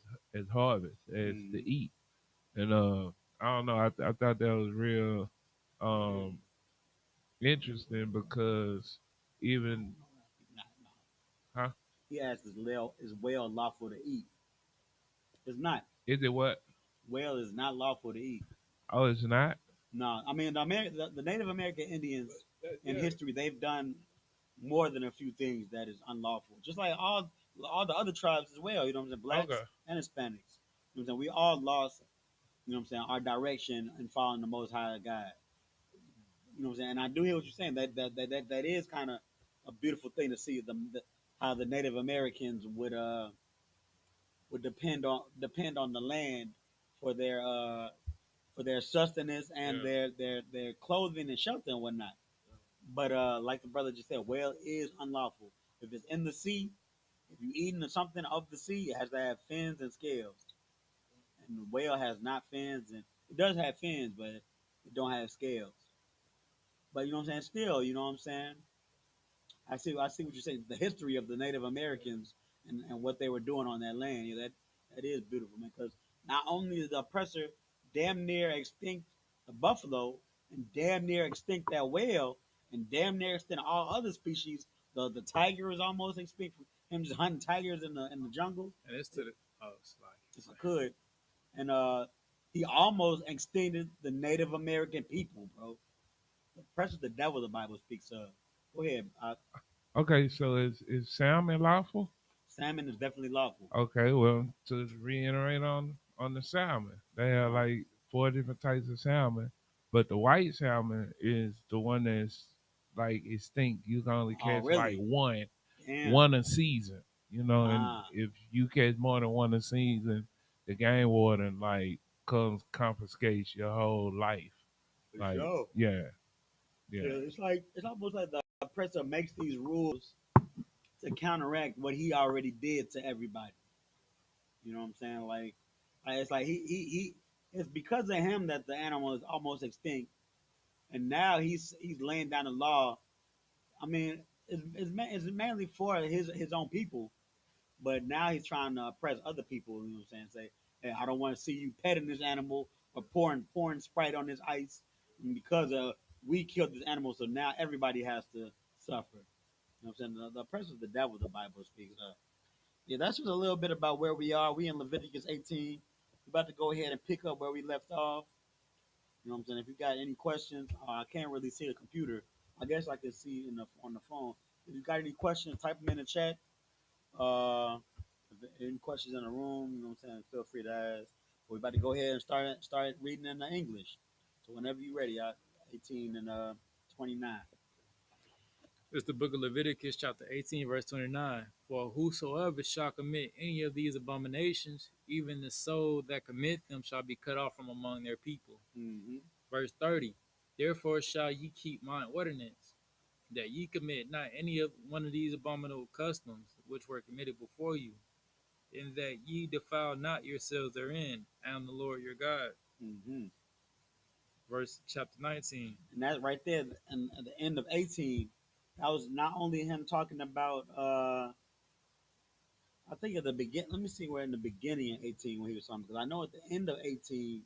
harvest, as to mm-hmm. eat. And I don't know. I thought that was real um interesting because even Nah, nah. huh? He asked, is whale lawful to eat? It's not. Is it what? Whale is not lawful to eat. Oh, it's not. No, I mean the Native American Indians in Yeah. history, they've done more than a few things that is unlawful. Just like all the other tribes as well. You know what I'm saying? Blacks Okay. and Hispanics. You know what I'm saying? We all lost. You know what I'm saying? Our direction and following the Most High God. You know what I'm saying? And I do hear what you're saying. That is kind of a beautiful thing to see how the Native Americans would depend on the land for their sustenance and Yeah. their clothing and shelter and whatnot. But like the brother just said, whale is unlawful. If it's in the sea, if you're eating something of the sea, it has to have fins and scales. And the whale has not fins, and it does have fins, but it don't have scales. But you know what I'm saying? Still, you know what I'm saying? I see what you're saying. The history of the Native Americans and what they were doing on that land. Yeah, that is beautiful, man. Because not only is the oppressor damn near extinct the buffalo and damn near extinct that whale and damn near extinct all other species. The tiger is almost extinct from him just hunting tigers in the jungle. And it's to the it's If I could, and he almost extincted the Native American people, bro. The oppressor's the devil. The Bible speaks of. Go ahead. Okay. So is salmon lawful? Salmon is definitely lawful. Okay, well, to reiterate on the salmon, they have Uh-huh. like four different types of salmon, but the white salmon is the one that's like extinct. You can only Oh, catch like really? one, Damn. one a season. You know, and Ah, if you catch more than one a season, the game warden like comes confiscates your whole life. For Like, sure. yeah, yeah. Yeah, it's almost like the oppressor makes these rules to counteract what he already did to everybody. You know what I'm saying? Like it's like he it's because of him that the animal is almost extinct, and now he's laying down the law. I mean, it's mainly for his own people, but now he's trying to oppress other people. You know what I'm saying? Say, hey, I don't want to see you petting this animal or pouring Sprite on this ice because we killed this animal, so now everybody has to suffer. You know what I'm saying? The oppressor is the devil. The Bible speaks of. Yeah, that's just a little bit about where we are. We in Leviticus 18. We're about to go ahead and pick up where we left off. You know what I'm saying? If you got any questions, I can't really see the computer. I guess I can see on the phone. If you got any questions, type them in the chat. Uh, if any questions in the room, you know what I'm saying? Feel free to ask. We're about to go ahead and start reading in the English. So whenever you're ready, 18 and 29. It's the book of Leviticus, chapter 18, verse 29. For whosoever shall commit any of these abominations, even the soul that commit them shall be cut off from among their people. Mm-hmm. Verse 30. Therefore shall ye keep mine ordinance, that ye commit not any of one of these abominable customs which were committed before you, and that ye defile not yourselves therein. I am the Lord your God. Mm-hmm. Verse chapter 19. And that right there, and at the end of 18, that was not only him talking about. I think at the begin. Let me see where in the beginning of 18 when he was talking, because I know at the end of 18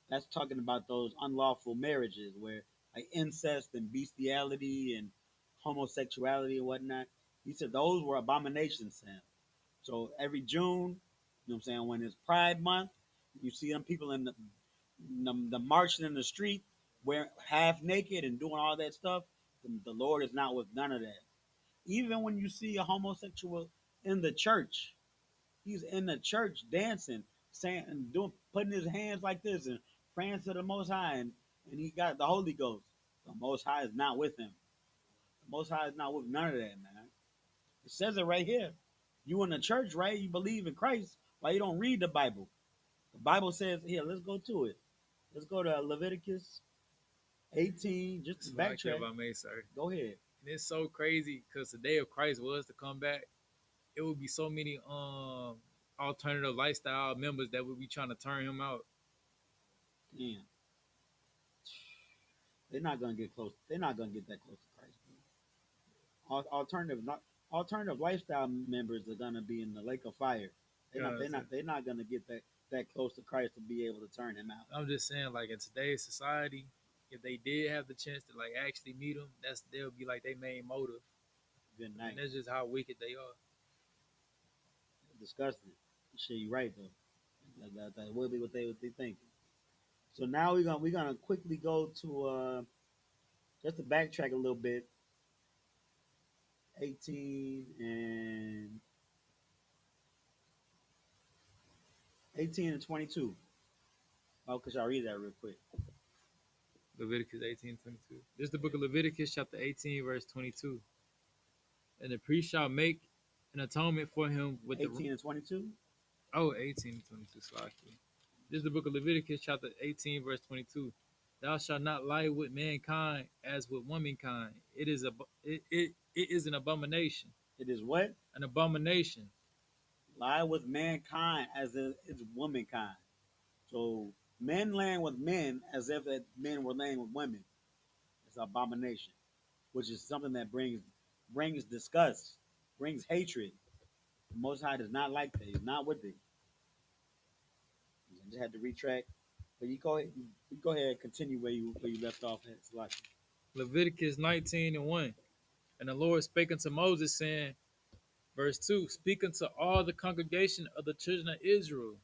that's talking about those unlawful marriages where like incest and bestiality and homosexuality and whatnot. He said those were abominations to him. So every June, you know what I'm saying, when it's Pride Month, you see them people in the marching in the street, wearing half naked and doing all that stuff. The Lord is not with none of that. Even when you see a homosexual in the church, he's in the church dancing, saying and doing, putting his hands like this and praying to the Most High, and he got the Holy Ghost. The Most High is not with him. The Most High is not with none of that, man. It says it right here. You in the church, right? You believe in Christ. Why you don't read the Bible? The Bible says here. Let's go to it. Let's go to Leviticus 18. Just to Slack if backtrack. I may, sir. Go ahead. And it's so crazy because the day of Christ was to come back. It would be so many alternative lifestyle members that would be trying to turn him out. Damn, they're not gonna get close. They're not gonna get that close to Christ. Alternative, not alternative lifestyle members are gonna be in the lake of fire. You know what I'm saying? They're not gonna get that close to Christ to be able to turn him out. I'm just saying, like in today's society, if they did have the chance to like actually meet him, they'll be like their main motive. Good And night. that's just how wicked they are. Disgusting. Shit, you right though. That will be what they thinking. So now we're gonna quickly go to just to backtrack a little bit. 18 and 22. Oh, cause I'll read that real quick. Leviticus 18:22. This is the book of Leviticus, chapter 18, verse 22. And the priest shall make an atonement for him with 18 and 22. 18 and 22. Slaki. This is the book of Leviticus, chapter 18, verse 22. Thou shalt not lie with mankind as with womankind. It is an abomination. It is what? An abomination. Lie with mankind as if it's womankind. So men laying with men as if that men were laying with women. It's an abomination, which is something that brings disgust, brings hatred. The Most High does not like that. He's not with it. I just had to retract. But you go ahead and continue where you left off at Salaki. Leviticus 19 and 1. And the Lord spake unto Moses, saying, verse 2, speak unto all the congregation of the children of Israel,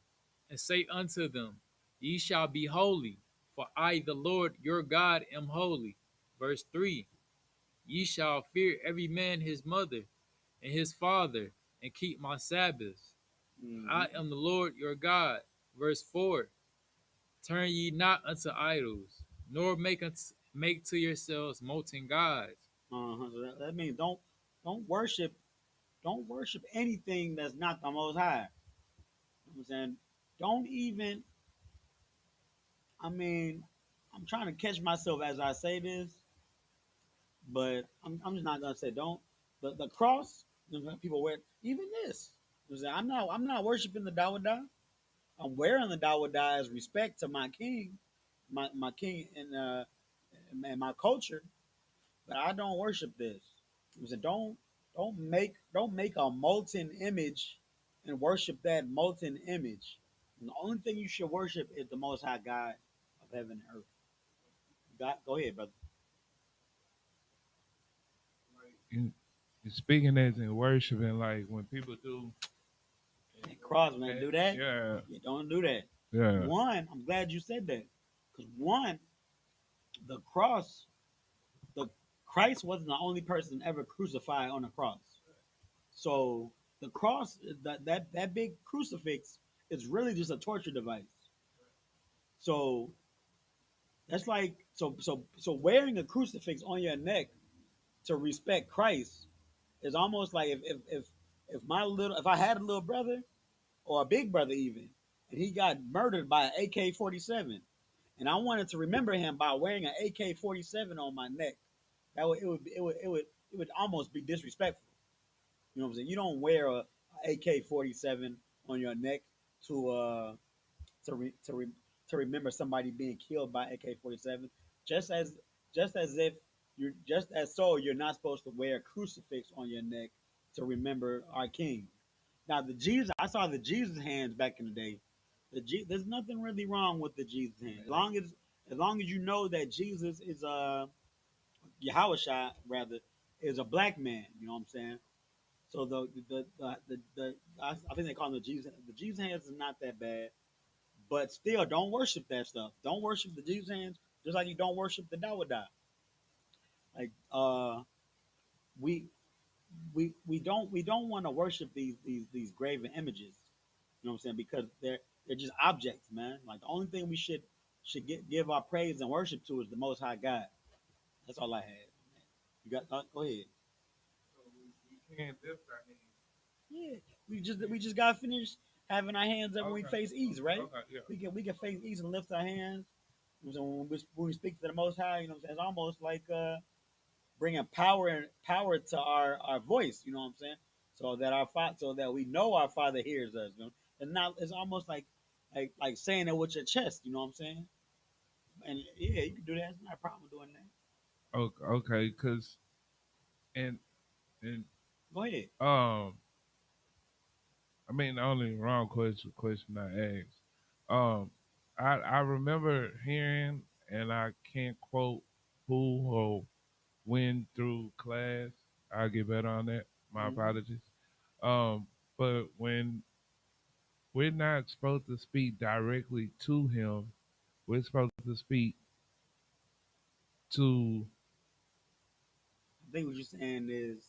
and say unto them, ye shall be holy, for I, the Lord your God, am holy. Verse 3, ye shall fear every man his mother and his father, and keep my Sabbaths. Mm-hmm. I am the Lord your God. Verse 4, turn ye not unto idols, nor make to yourselves molten gods. So that means don't worship don't worship anything that's not the Most High. You know what I'm saying? don't even. I mean, I'm trying to catch myself as I say this, but I'm just not gonna say don't. The cross, people wear even this. I'm not worshiping the Dawada. I'm wearing the Dawada as respect to my king, my king and my culture, but I don't worship this. Don't make a molten image and worship that molten image. And the only thing you should worship is the Most High God of heaven and earth. God, go ahead, brother. in, speaking as in worshiping, like when people do That cross, man, that, do that. yeah, You don't do that. yeah, One, I'm glad you said that, because one, the cross, the Christ wasn't the only person ever crucified on a cross. So the cross, that big crucifix, is really just a torture device. So that's like so wearing a crucifix on your neck to respect Christ is almost like if I had a little brother or a big brother even, and he got murdered by an AK-47, and I wanted to remember him by wearing an AK-47 on my neck. That would almost be disrespectful. You know what I'm saying? You don't wear a AK-47 on your neck to to re, to re, to remember somebody being killed by AK-47. Just as just as if you're not supposed to wear a crucifix on your neck to remember our King. Now I saw the Jesus hands back in the day. There's nothing really wrong with the Jesus hands, as long as you know that Jesus is Yahushua rather is a black man. You know what I'm saying? So I think they call them the Jesus. The Jesus hands is not that bad, but still, don't worship that stuff. Don't worship the Jesus hands, just like you don't worship the Dawada. Like we we don't want to worship these graven images. You know what I'm saying? Because they're just objects, man. Like the only thing we give our praise and worship to is the Most High God. That's all I had. You got go ahead. so we can't lift our hands. Yeah, we just got finished having our hands up when we Okay, face east, right? okay, yeah. We can face east and lift our hands. So when we speak to the Most High, you know, what I'm saying, it's almost like bringing power to our voice. You know what I'm saying? So that we know our Father hears us. You know? And now it's almost like saying it with your chest. You know what I'm saying? And yeah, you can do that. It's not a problem doing that. Okay, okay, cause and and Go ahead. um, I mean the only wrong question I asked. Um, I remember hearing, and I can't quote who or when through class. I'll get better on that. My Mm-hmm. apologies. Um, but when we're not supposed to speak directly to him, we're supposed to speak to. I think what you're saying is,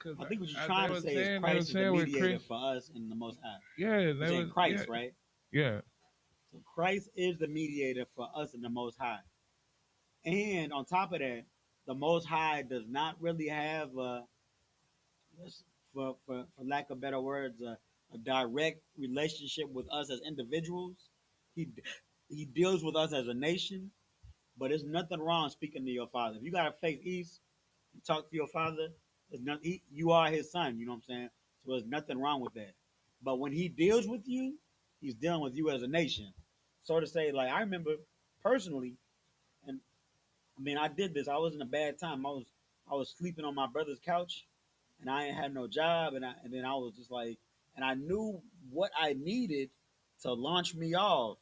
Cause I think what you're they trying to were say is saying Christ is the with mediator Chris. for us and the Most High. Yeah, You're they saying was yeah Christ, right? yeah. So Christ is the mediator for us and the Most High. And on top of that, the Most High does not really have for lack of better words, a direct relationship with us as individuals. He he deals with us as a nation, but there's nothing wrong speaking to your father. If you got to face east and talk to your father, you are his son. You know what I'm saying? So there's nothing wrong with that. But when he deals with you, he's dealing with you as a nation. So to say, like I remember personally, and I mean I did this. I was in a bad time. I was sleeping on my brother's couch, and I ain't had no job, and then I was just like, and I knew what I needed to launch me off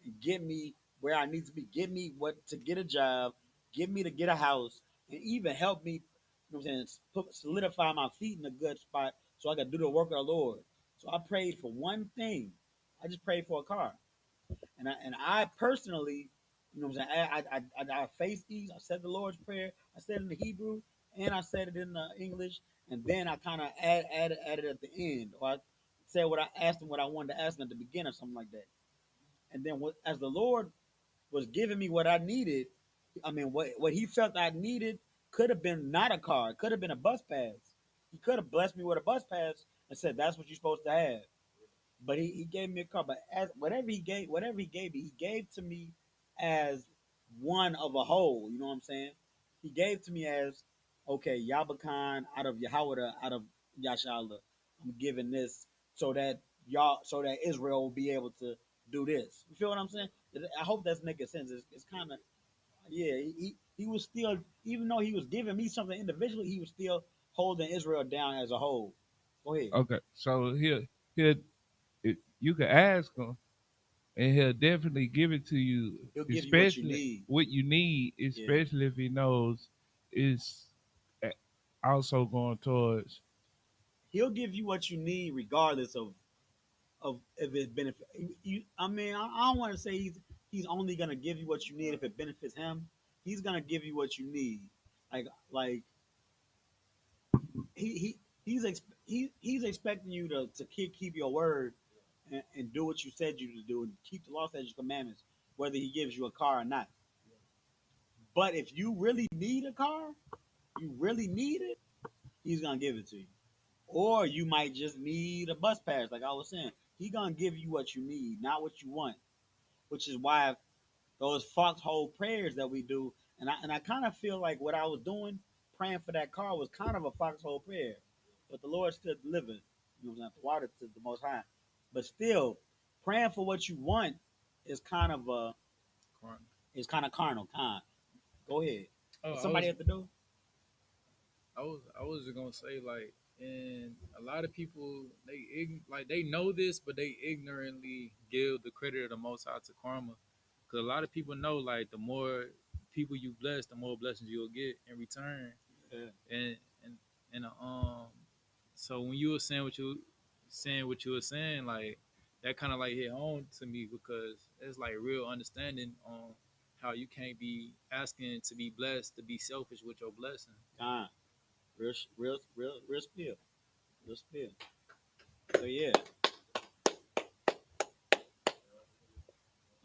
and get me where I need to be, get me what to get a job, get me to get a house, and even help me, you know what I'm saying, solidify my feet in a good spot so I could do the work of the Lord. So I prayed for one thing. I just prayed for a car. And I personally, you know what I'm saying, I faced these. I said the Lord's Prayer. I said it in the Hebrew, and I said it in the English, and then I kind of added at the end, or I said what I asked him, what I wanted to ask him at the beginning, or something like that. And then as the Lord was giving me what I needed, I mean, what He felt I needed could have been not a car, it could have been a bus pass. He could have blessed me with a bus pass and said that's what you're supposed to have. but he gave me a car. But as whatever he gave to me as one of a whole. You know what I'm saying? He gave to me as okay, Yabakan out of Yahweh, out of Yashala. I'm giving this so that so that Israel will be able to do this. You feel what I'm saying? I hope that's making sense. It's kind of yeah. He was still, even though he was giving me something individually, he was still holding Israel down as a whole. Go ahead. Okay, so he'll you can ask him, and he'll definitely give it to you, He'll give you what you especially need. what you need, Yeah. especially if he knows it's also going towards. He'll give you what you need regardless of if it benefits you. I mean, I don't want to say he's only gonna give you what you need if it benefits him. He's gonna give you what you need. Like he he's expecting you to keep your word and do what you said you to do and keep the law, statutes, commandments, whether he gives you a car or not. But if you really need a car, you really need it, he's gonna give it to you. Or you might just need a bus pass, like I was saying. He gonna give you what you need, not what you want. Which is why those foxhole prayers that we do, and I kind of feel like what I was doing, praying for that car, was kind of a foxhole prayer. But the Lord still delivered. You know what I'm saying? The water to the Most High. But still, praying for what you want is kind of carnal. Go ahead. Oh, Is somebody at the door? I was just gonna say like, and a lot of people like they know this, but they ignorantly give the credit of the Most High to karma, because a lot of people know like the more people you bless, the more blessings you'll get in return, Yeah. and and and so when you were saying what you were saying, like that kind of like hit home to me because it's like real understanding on how you can't be asking to be blessed to be selfish with your blessing. Con. Real spill. Real spill. So yeah.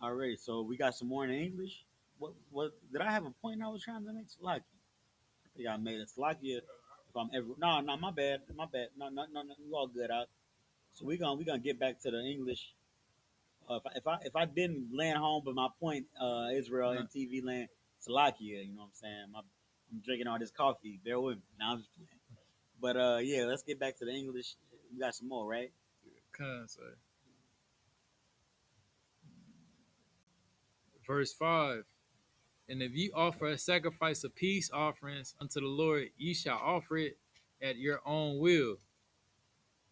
Alright, so we got some more in English. What did I have a point I was trying to make? Lucky. I think I made it. Slovakia. If I'm ever no, my bad. No, you all good out. So we gonna get back to the English. If I didn't land home, but my point, Israel No, and TV land, Slovakia. You know what I'm saying? I'm drinking all this coffee. Bear with me. Now I'm just playing. But yeah, let's get back to the English. We got some more, right? so verse 5. And if ye offer a sacrifice of peace offerings unto the Lord, ye shall offer it at your own will.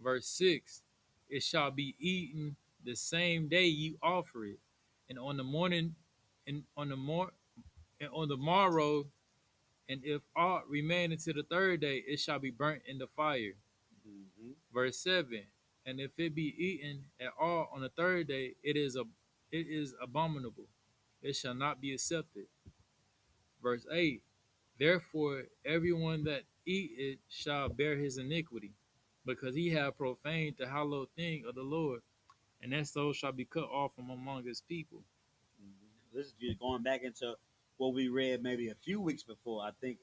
Verse 6. It shall be eaten the same day you offer it, and on the morning, and on the morrow, and if aught remain until the third day, it shall be burnt in the fire. Mm-hmm. Verse 7. And if it be eaten at all on the third day, it is abominable. It shall not be accepted. Verse 8. Therefore, everyone that eat it shall bear his iniquity, because he have profaned the hallowed thing of the Lord, and that soul shall be cut off from among his people. This is just going back into what we read maybe a few weeks before. I think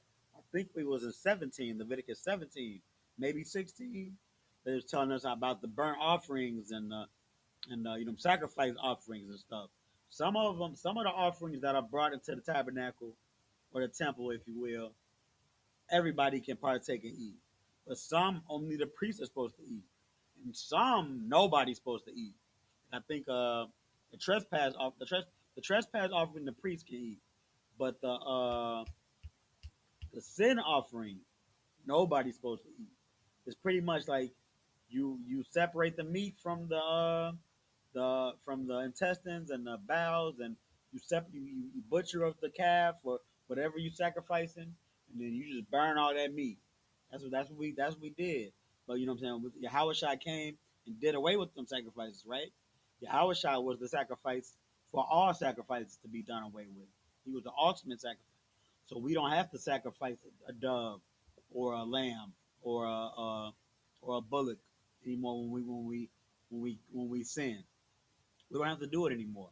we was in 17, Leviticus 17, maybe 16. They was telling us about the burnt offerings and sacrifice offerings and stuff. Some of the offerings that are brought into the tabernacle or the temple, if you will, everybody can partake and eat. But some only the priest is supposed to eat, and some nobody's supposed to eat. I think the trespass offering the priest can eat, but the sin offering nobody's supposed to eat. It's pretty much like you separate the meat from the intestines and the bowels, and you butcher up the calf or whatever you sacrificing, and then you just burn all that meat. That's what we did. But you know what I'm saying? Yahweh came and did away with them sacrifices, right? Yahweh was the sacrifice for all sacrifices to be done away with. He was the ultimate sacrifice. So we don't have to sacrifice a dove or a lamb or a bullock anymore when we sin. We don't have to do it anymore.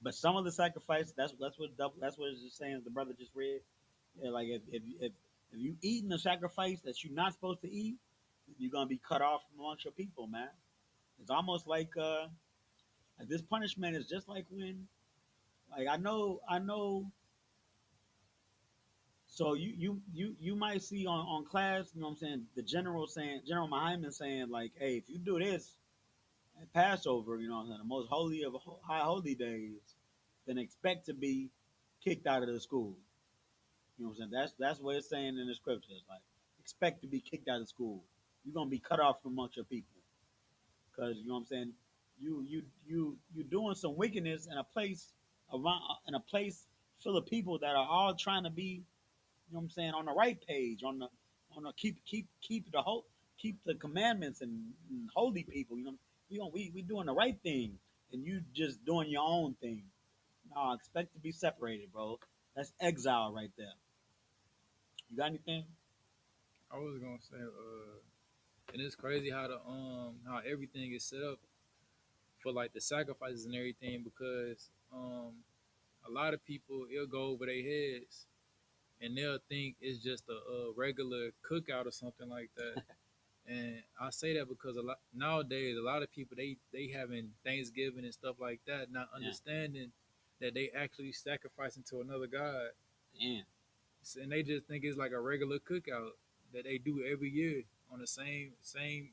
But some of the sacrifice, that's what it's just saying. The brother just read. Yeah, like if you eating a sacrifice that you're not supposed to eat, you're gonna be cut off from amongst your people, man. It's almost like this punishment is just like when, like I know. So you might see on class, you know what I'm saying, the general saying, General Muhammad saying like, hey, if you do this at Passover, you know what I'm saying, the most holy of high holy days, then expect to be kicked out of the school. You know what I'm saying? That's what it's saying in the scriptures. Like, expect to be kicked out of school. You're gonna be cut off from amongst your people, because you know what I'm saying. You doing some wickedness in a place around in a place full of people that are all trying to be, you know what I'm saying, on the right page, on the keep the whole keep the commandments and holy people. You know, we doing the right thing, and you just doing your own thing. No, expect to be separated, bro. That's exile right there. You got anything? I was gonna say, and it's crazy how everything is set up for like the sacrifices and everything because a lot of people it'll go over their heads and they'll think it's just a regular cookout or something like that. And I say that because a lot nowadays a lot of people they having Thanksgiving and stuff like that, not Yeah. understanding that they actually sacrificing to another god, Damn. and they just think it's like a regular cookout that they do every year on the same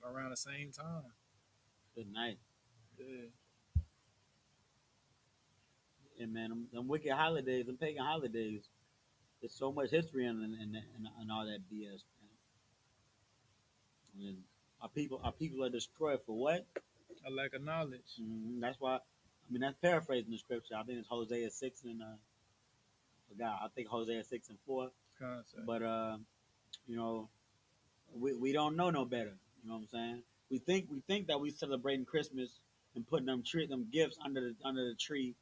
around the same time. Good night. Yeah, And man, them wicked holidays, them pagan holidays. There's so much history in all that BS, man. And our people are destroyed for what? a lack of knowledge. That's why. I mean, that's paraphrasing the scripture. I think it's Hosea 6 and forgot. I think Hosea 6:4. Concept. But you know, we don't know no better. You know what I'm saying? We think that we celebrating Christmas and putting them gifts under the tree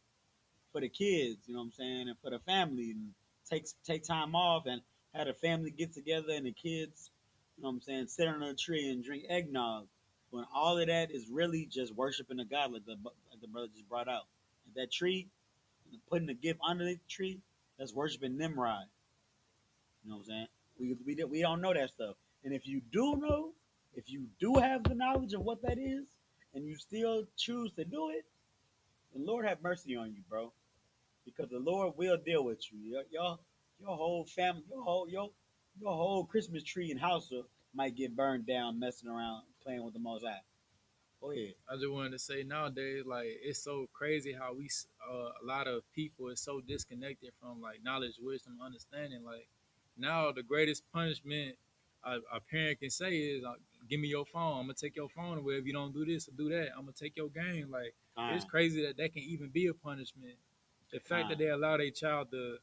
for the kids. You know what I'm saying? And for the family, and take time off and have a family get together and the kids. You know what I'm saying? Sit under a tree and drink eggnog. When all of that is really just worshiping the God, like the brother just brought out. That tree, putting the gift under the tree, that's worshiping Nimrod. You know what I'm saying? We don't know that stuff. And if you do know, if you do have the knowledge of what that is, and you still choose to do it, the Lord have mercy on you, bro. Because the Lord will deal with you. Your whole family, your whole Christmas tree and house might get burned down messing around playing with the Most High. Go ahead. I just wanted to say nowadays, like it's so crazy how a lot of people is so disconnected from like knowledge, wisdom, understanding. Like now, the greatest punishment a parent can say is, "Give me your phone. I'm gonna take your phone away if you don't do this or do that. I'm gonna take your game." Like it's Time, crazy that that can even be a punishment. The fact that time, they allow their child to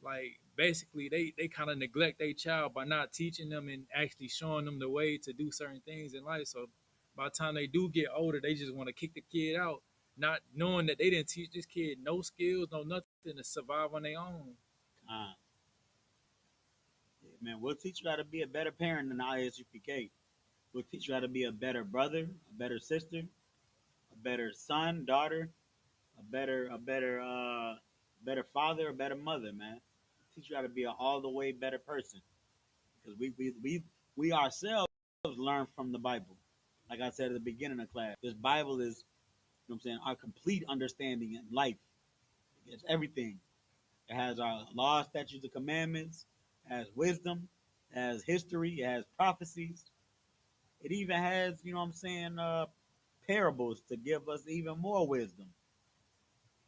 like basically they kind of neglect their child by not teaching them and actually showing them the way to do certain things in life. So by the time they do get older, they just want to kick the kid out, not knowing that they didn't teach this kid no skills, no nothing to survive on their own. time. Yeah, man, we'll teach you how to be a better parent than the I.S.U.P.K. We'll teach you how to be a better brother, a better sister, a better son, daughter, a better father, a better mother, man. Teach you how to be an all the way better person. Because we ourselves learn from the Bible. Like I said at the beginning of class, this Bible is, you know what I'm saying, our complete understanding in life. It's everything. It has our laws, statutes, and commandments. It has wisdom. It has history. It has prophecies. It even has, you know what I'm saying, parables to give us even more wisdom.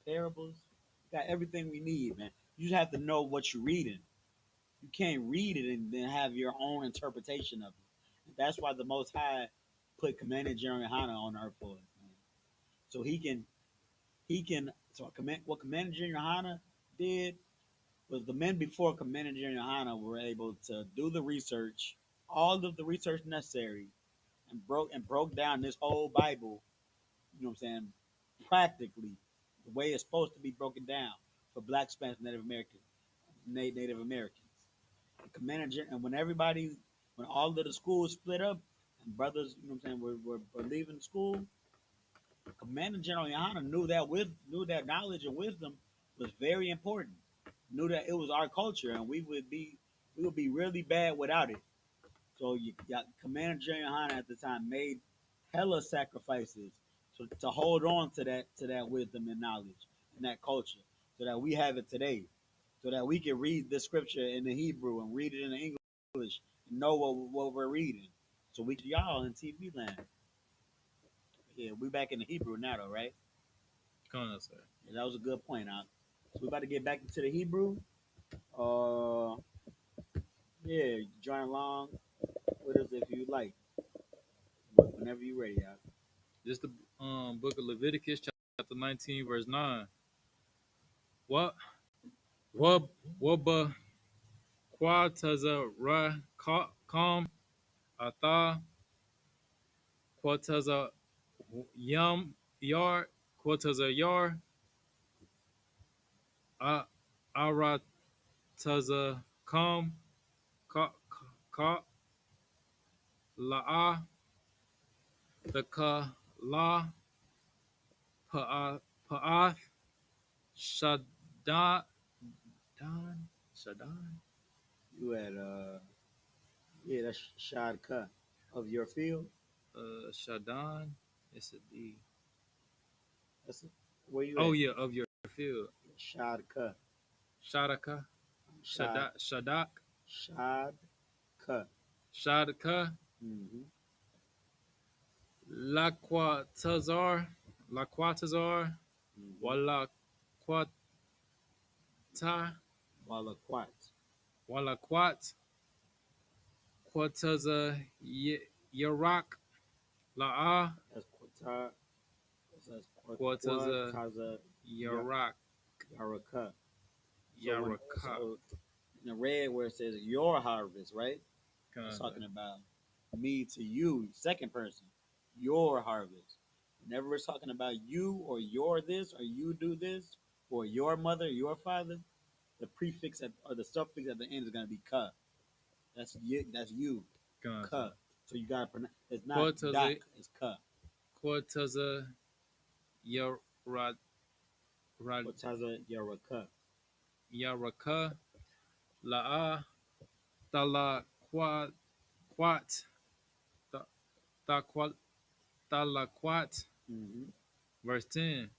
Parables. Got everything we need, man. You just have to know what you're reading. You can't read it and then have your own interpretation of it. That's why the Most High put Commander General YAHANNA on earth for us, man. So what Commander General YAHANNA did was the men before Commander General YAHANNA were able to do the research, all of the research necessary, and broke down this whole Bible, you know what I'm saying, practically the way it's supposed to be broken down for Black, Spanish, Native Americans. And when all of the schools split up, and brothers, you know what I'm saying, were leaving the school, Commander General YAHANNA knew that knowledge and wisdom was very important. Knew that it was our culture, and we would be really bad without it. So you got Commander General YAHANNA at the time made hella sacrifices to hold on to that wisdom and knowledge and that culture, so that we have it today, so that we can read the scripture in the Hebrew and read it in the English and know what we're reading. So we y'all in TV land. Yeah, we back in the Hebrew now though, right? Come on, sir. Yeah, that was a good point. So we about to get back into the Hebrew. Uh, yeah, join along with us if you like. Whenever you ready, out. Just the book of Leviticus, chapter 19, verse 9. What? Waba Quataza Ra Kam Ata Quataza Yum Yar Quataza Yar Arataza Kam Ka La'a the Ka La Pa'ath Shadan Shadan You had yeah, that's Shadka of your field. Shadan. It's a D. That's it. Where you Oh at? yeah, of your field. Shadka. Shadaka. Shad Shadak. Shadka. Shadaka. Mm-hmm. Laquatazar. Laquatazar. Mm-hmm. Walaquata. Walaquat. Walaquat. Quataza Yarak. La'a. That's Quata. That's Quataza Quataza Yarak. Yaraka. Yaraka. So in the red where it says your harvest, right? It's Kinda. talking about me to you, second person, your harvest. Whenever it's talking about you or your this or you do this or your mother, your father, the prefix or the suffix at the end is gonna be ka. That's you. That's you. Kinda. Ka. So you gotta pronounce. It's not dak. Quataza. It's ka. Quataza Yarat. Kotaza yaraka. Yaraka. La'a. Tala Quat. Taquat. Talaquat. Mm-hmm. Verse 10.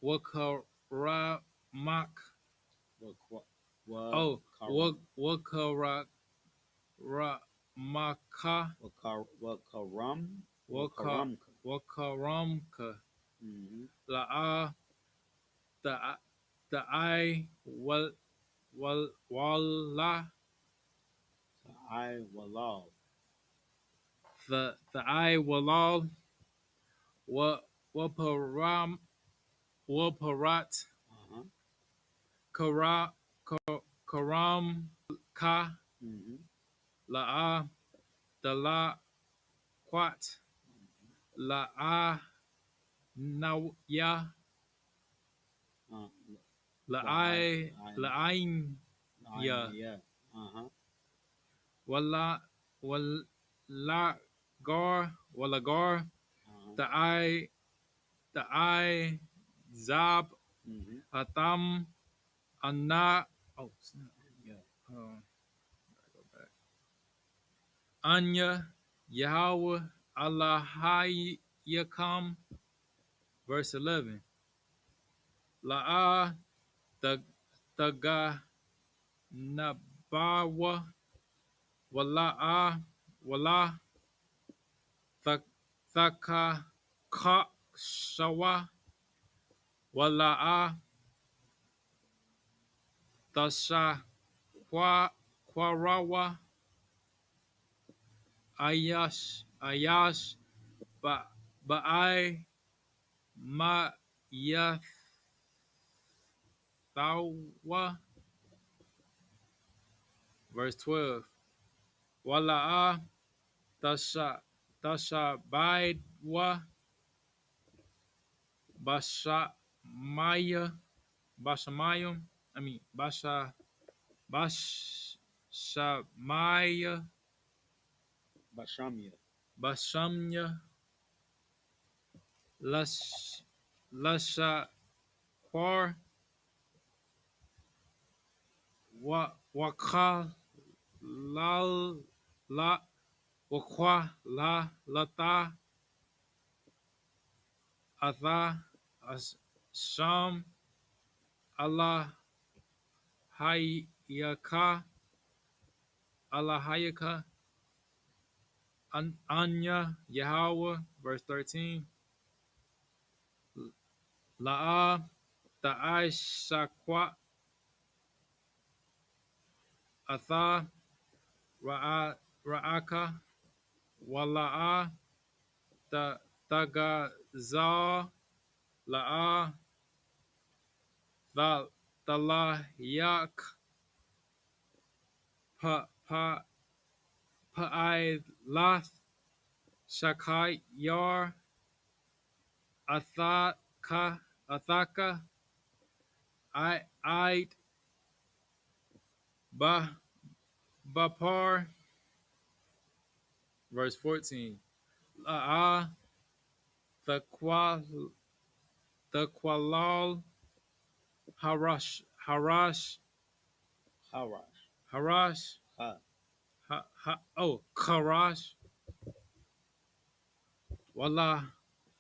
Wakaramak. Wa Oh, Wakarak Ramaka. Wakaram. Waka Wakaramka. Wakaramka. Mm-hmm. La'a the I walla So I walal. the I wallal wa waparam waparat Uh-huh. kara karam ka Mm-hmm. la'a the la quat la'a now ya Uh, la'ai I la'ain ya yeah. Uh-huh. walla walla gar walla gar Uh-huh. the I zab Mm-hmm. hatam anna oh snap. Yeah. Oh, go back. Anya Yahweh Allahayakam verse 11 La'a the Taga Nabawa Wala'a Wala Thaka Ka Shawa Wala'a Tasha Kwarawa Ayash Ba'ai Ma Yathawa verse 12 Wala'a Tasha Baidwa Bashamaya Bashamayim I mean Bashamaya Bashamia. Bashamya Lasha Kwar Wakal Lal La Wakwa la lata atha sham Allah hayaka Allah hayaka Anya Yahweh, verse 13. La'a ta'ashakwa atha ra'aka wala'a tagaza la'a talayak pa'ailath shakai yar athaka I ba bapar, verse 14. La'a the harash Harash. harash Ha. karash wala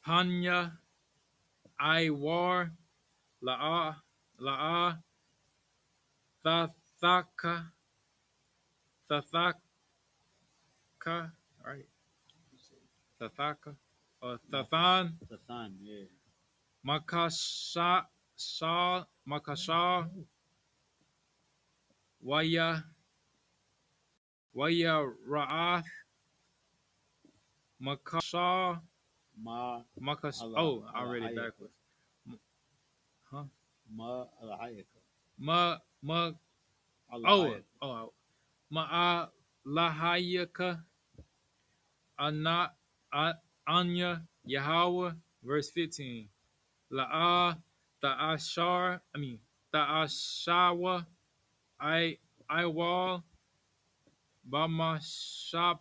panya I war la'a Tathaka, Tathaka, all right, Tathaka, or Tathan, Tathan, yeah. Makasha, Waya Ra'ath, Makasha, Ma oh, I ala read it hayaka. backwards. Huh? Ma ala hayaka. Ma, Ala hayaka. Ma'a Lahayaka, Ana, Anya, Yahweh, verse 15. La'a Ta'ashawa I wall Bama Shapata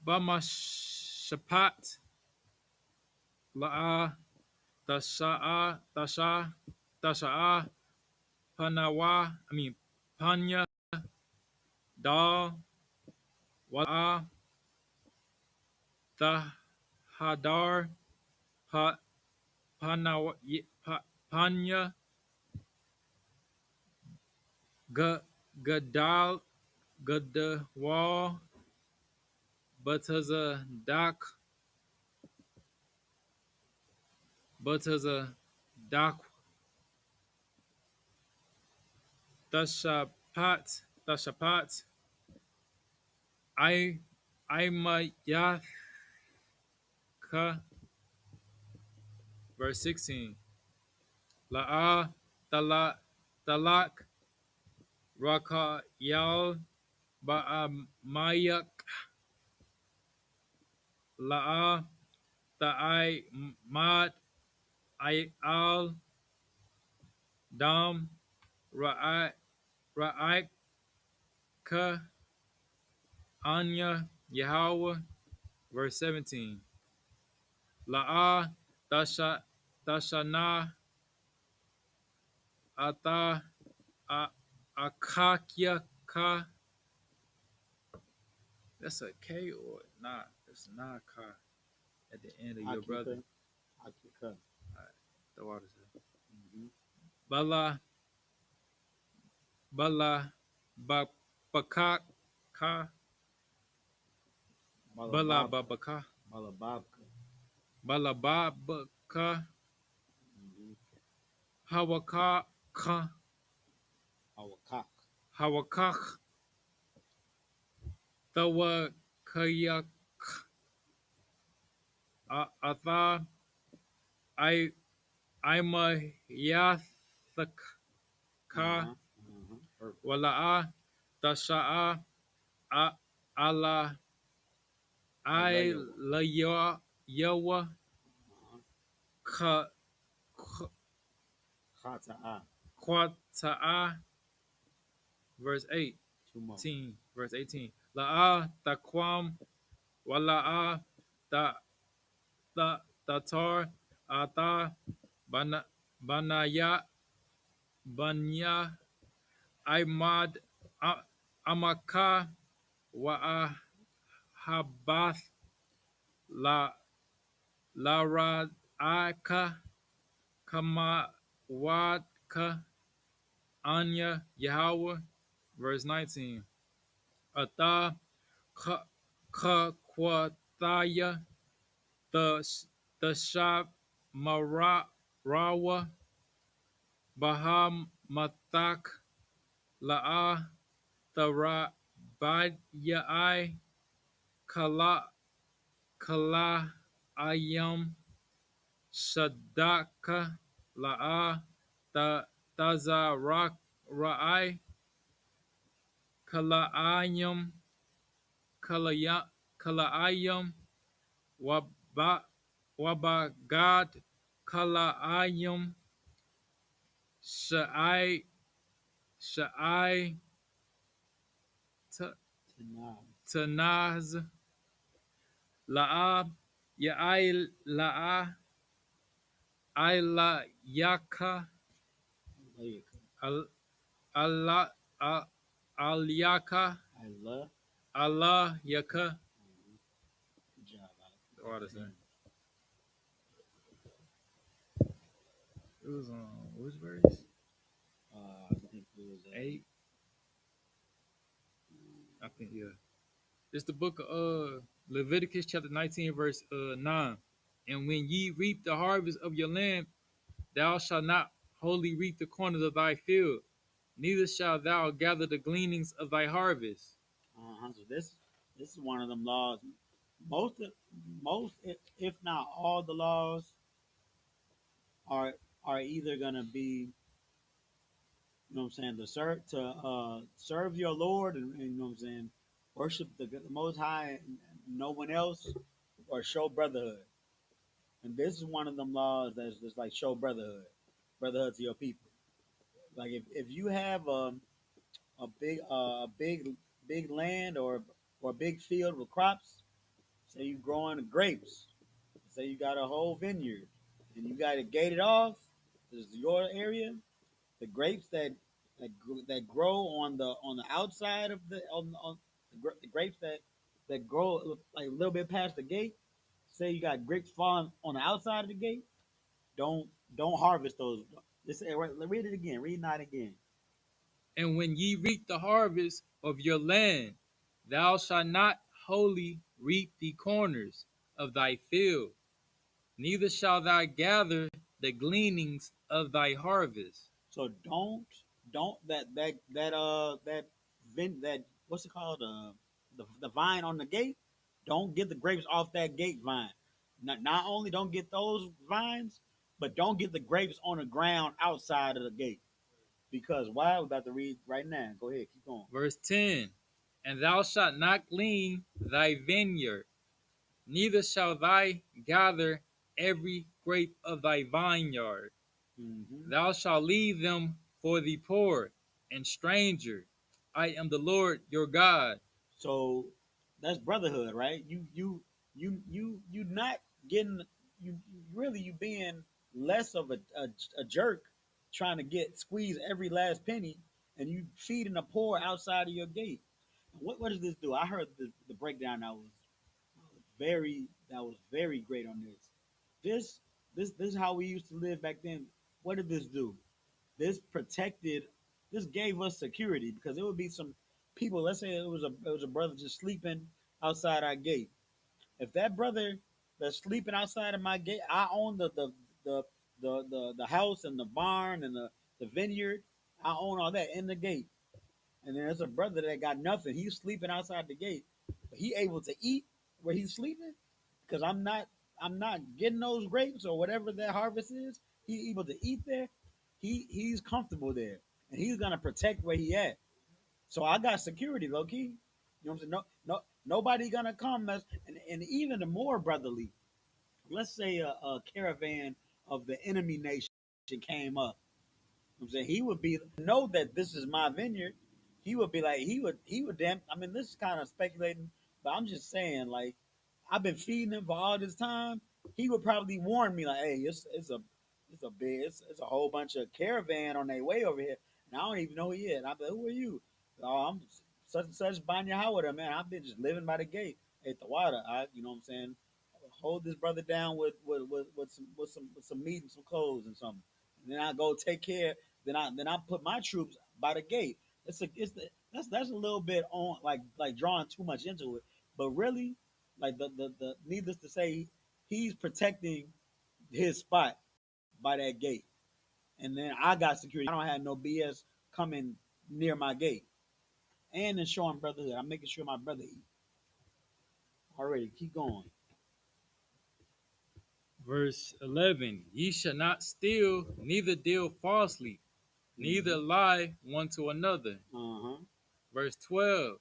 Bama Shapat La'a Tasha'a Panawa Panya Dal Wala'a Tahadar Pa Panawa Panya Gadal Gadawal Bataza Dak Tashapat Imayathka, verse 16. La'a Talak Raka Yal Ba'amayak La'a Ta'ai Mat I Al Dam Ra'aika Anya Yahweh, verse 17. La'a Tashana Ata Akakyaka. That's a K or not? It's not a K at the end of your brother. Akika. The water said. Mm-hmm. Bala Bakaka Bala Babaka Malababka. Bala Babaka Mm-hmm. Hawaka Awakak. Hawakak Thawakayak Atha Ima Yathaka Wala'a Tasha'a Ala I Yawa Kwata'a, verse 18. Verse 18. La'a Takwam Wala'a Tatar Ata Banaya Banya Imad Amaka wa Habath la Laradaka Kama Wadka Anya Yahweh. Verse 19. Ata Kakwataya the Shab Rawa Bahamatak La'a Tara Badyai Kala Ayam Shadaka La'a Tazarak Ra'ai Kala Ayam Kala Ayam Wabagad Kala Ayam Sha'ai Sha'ai Tonight. Tanaz La'a Ya'ai La'a Ayla Yaka Like, Al Allah Al-Yaka, I love. Allah Yaka. Good job, What is Alex. that? It was on which verse? I think it was 8. I think yeah. It's the book of Leviticus chapter 19, verse 9. And when ye reap the harvest of your land, thou shalt not wholly reap the corners of thy field, neither shalt thou gather the gleanings of thy harvest. So this is one of them laws. Most of, most if not all the laws are are either gonna be, you know what I'm saying, serve your Lord, and you know what I'm saying, worship the Most High and no one else, or show brotherhood. And this is one of them laws that's just like show brotherhood to your people. Like if you have a big land or a big field with crops, say you growing grapes, say you got a whole vineyard, and you got it gated off. This is your area. The grapes that grow on the outside of on the grapes that grow like a little bit past the gate. Say you got grapes falling on the outside of the gate. Don't don't harvest those. Read it again. Read not again. And when ye reap the harvest of your land, thou shalt not wholly reap the corners of thy field, neither shalt thou gather the gleanings of thy harvest. So don't that what's it called, the vine on the gate. Don't get the grapes off that gate vine. Not only don't get those vines, but don't get the grapes on the ground outside of the gate. Because why? We're about to read right now. Go ahead, keep going. Verse 10. And thou shalt not glean thy vineyard, neither shalt thou gather every grape of thy vineyard. Mm-hmm. Thou shalt leave them for the poor and stranger. I am the Lord your God. So that's brotherhood, right? You not getting you really you being less of a jerk, trying to get squeeze every last penny, and you feeding the poor outside of your gate. What does this do? I heard the breakdown that was very great on this. This is how we used to live back then. What did this do? This protected. This gave us security because it would be some people. Let's say it was a brother just sleeping outside our gate. If that brother that's sleeping outside of my gate, I own the the house and the barn and the vineyard. I own all that in the gate. And then there's a brother that got nothing. He's sleeping outside the gate, but he able to eat where he's sleeping because I'm not getting those grapes or whatever that harvest is. He able to eat there. He's comfortable there, and he's gonna protect where he at. So I got security, low key. You know what I'm saying? Nobody gonna come and even the more brotherly. Let's say a caravan of the enemy nation came up. I'm saying he would be know that this is my vineyard. He would be like he would damn. I mean, this is kind of speculating, but I'm just saying like I've been feeding him for all this time. He would probably warn me like, hey, it's a big it's a whole bunch of caravan on their way over here. And I don't even know who he is. And I'm like, who are you? Oh, I'm such and such Banya Howard, man. I've been just living by the gate at the water. You know what I'm saying? Hold this brother down with some meat and some clothes and something. And then I go take care. Then I put my troops by the gate. That's a little bit on like drawing too much into it. But really, like the needless to say, he's protecting his spot by that gate. And then I got security. I don't have no BS coming near my gate. And ensuring brotherhood. I'm making sure my brother eat. Already, keep going. Verse 11, ye shall not steal, neither deal falsely, neither Mm-hmm. lie one to another. Uh-huh. Verse 12,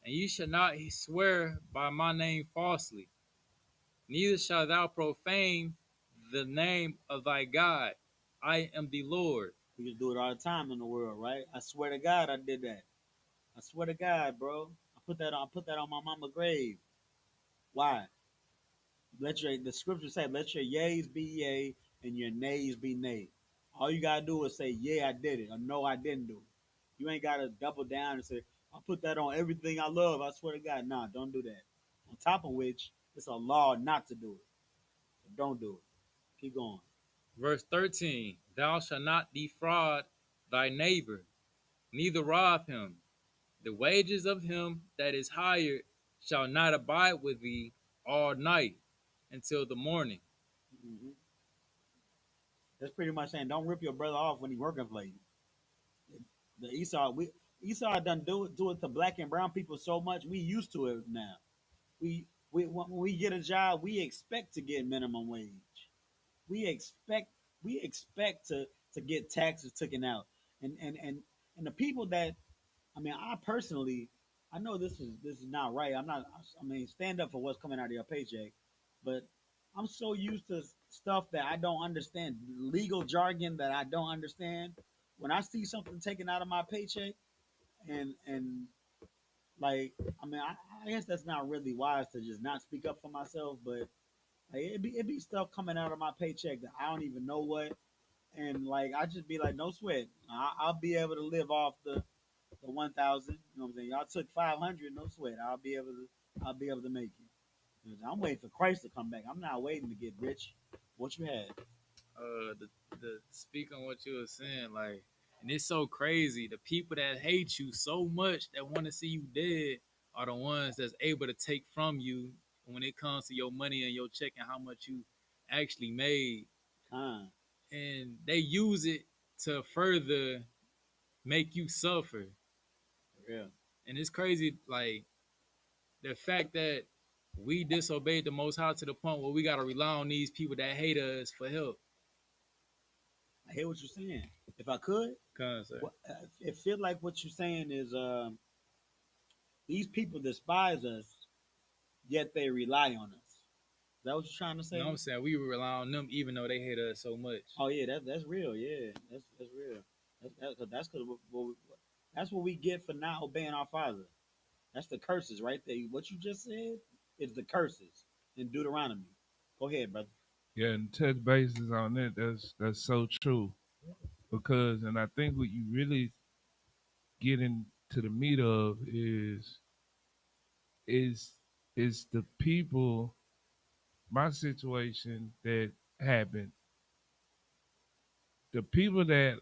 and ye shall not swear by my name falsely, neither shalt thou profane the name of thy God. I am the Lord. We just do it all the time in the world, right? I swear to God I did that. I swear to God, bro. I put that on my mama grave. Why? The scripture say, let your yays be yay and your nays be nay. All you gotta do is say, yeah, I did it, or no, I didn't do it. You ain't gotta double down and say, I put that on everything I love. I swear to God, nah, don't do that. On top of which, it's a law not to do it. So don't do it. Keep going. Verse 13, thou shalt not defraud thy neighbor, neither rob him. The wages of him that is hired shall not abide with thee all night until the morning. Mm-hmm. That's pretty much saying don't rip your brother off when he's working for you. The Esau done do it to black and brown people so much we used to it now. We when we get a job, we expect to get minimum wage. We expect we expect to get taxes taken out. And the people that I mean, I personally I know this is not right. I mean, stand up for what's coming out of your paycheck, but I'm so used to stuff that I don't understand, legal jargon that I don't understand. When I see something taken out of my paycheck, and like I mean, I guess that's not really wise to just not speak up for myself, but like it be stuff coming out of my paycheck that I don't even know what, and like I just be like, no sweat, I'll be able to live off the 1,000. You know what I'm saying? Y'all took 500, no sweat. I'll be able to make it. I'm waiting for Christ to come back. I'm not waiting to get rich. What you had? The speak on what you were saying, like, and it's so crazy. The people that hate you so much that want to see you dead are the ones that's able to take from you when it comes to your money and your check and how much you actually made, Time. and they use it to further make you suffer. Yeah. And it's crazy, like the fact that we disobeyed the Most High to the point where we gotta rely on these people that hate us for help. I hear what you're saying. If I could, Cause it feel like what you're saying is these people despise us, yet they rely on us. Is that what you're trying to you know what say? I'm saying, we rely on them even though they hate us so much. Oh yeah, that's real. Yeah, that's real. That's what we get for not obeying our Father. That's the curses right there. What you just said is the curses in Deuteronomy. Go ahead, brother. Yeah, and touch bases on that. That's so true because, and I think what you really get into the meat of is is the people. My situation that happened, the people that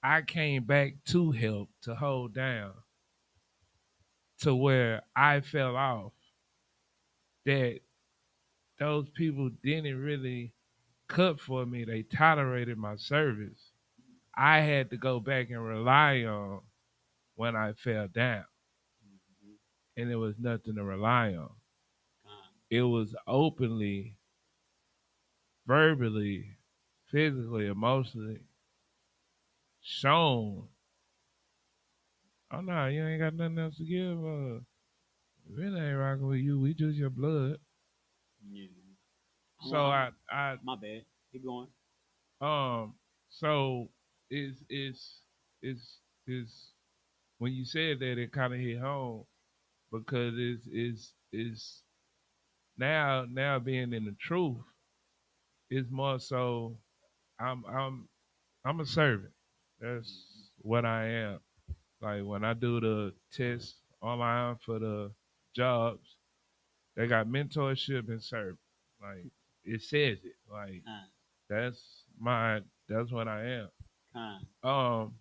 I came back to help to hold down to where I fell off. That those people didn't really cut for me. They tolerated my service. I had to go back and rely on when I fell down, Mm-hmm. and there was nothing to rely on. Con, It was openly, verbally, physically, emotionally shown. Oh no, you ain't got nothing else to give. Really ain't rocking with you. We just your blood. yeah. So My bad. Keep going. um, so is is is when you said that it kind of hit home because it's now being in the truth is more so I'm I'm I'm a servant. That's Mhm. what I am. Like when I do the test online for the jobs, they got mentorship and service. Like it says it. Like Con, that's what I am. con. Um,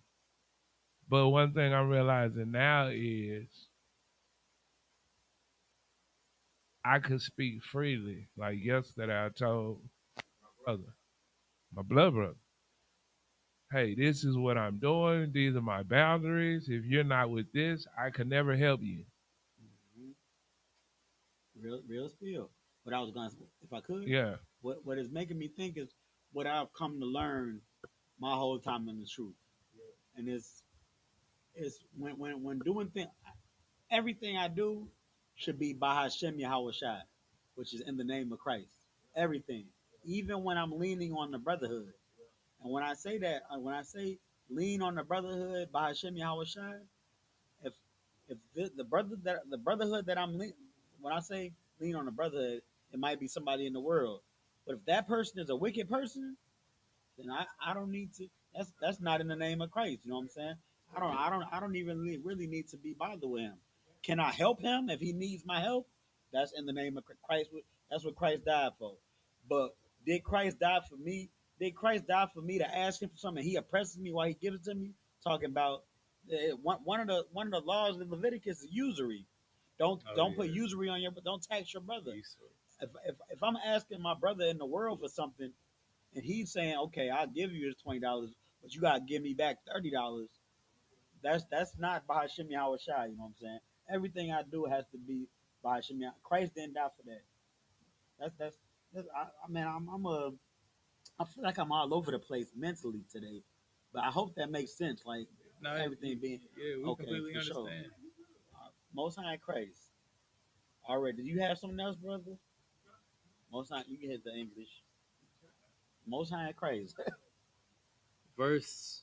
but one thing I'm realizing now is I could speak freely. Like yesterday I told brother, my blood brother, hey, this is what I'm doing. These are my boundaries. If you're not with this, I can never help you. Hmm. Real spill. What I was gonna, if I could, Yeah. what is making me think is what I've come to learn my whole time in the truth, and it's when doing things, everything I do should be by Hashem Yahushai, which is in the name of Christ. Everything, even when I'm leaning on the brotherhood, and when I say that, when I say lean on the brotherhood by Hashem Yahushai, if the brotherhood that when I say lean on the brotherhood, it might be somebody in the world, but if that person is a wicked person, then I don't need to. That's not in the name of Christ. You know what I'm saying? I don't even really need to be bothered with him. Can I help him if he needs my help? That's in the name of Christ. That's what Christ died for. But did Christ die for me? Did Christ die for me to ask him for something? He oppresses me while he gives it to me. Talking about one of the laws of Leviticus is usury. Don't put usury on your. Don't tax your brother. If I'm asking my brother in the world for something and he's saying, "Okay, I'll give you this $20, but you gotta give me back $30." That's not by Hashem Yahweh Shai. You know what I'm saying? Everything I do has to be by Hashem Yahweh. Christ didn't die for that. That's I mean, I feel like I'm all over the place mentally today, but I hope that makes sense. Like No, everything being yeah, we okay completely for sure. understand. Most High Christ. All right, did you have something else, brother? Most High, you can hit the English. Most High Christ. Verse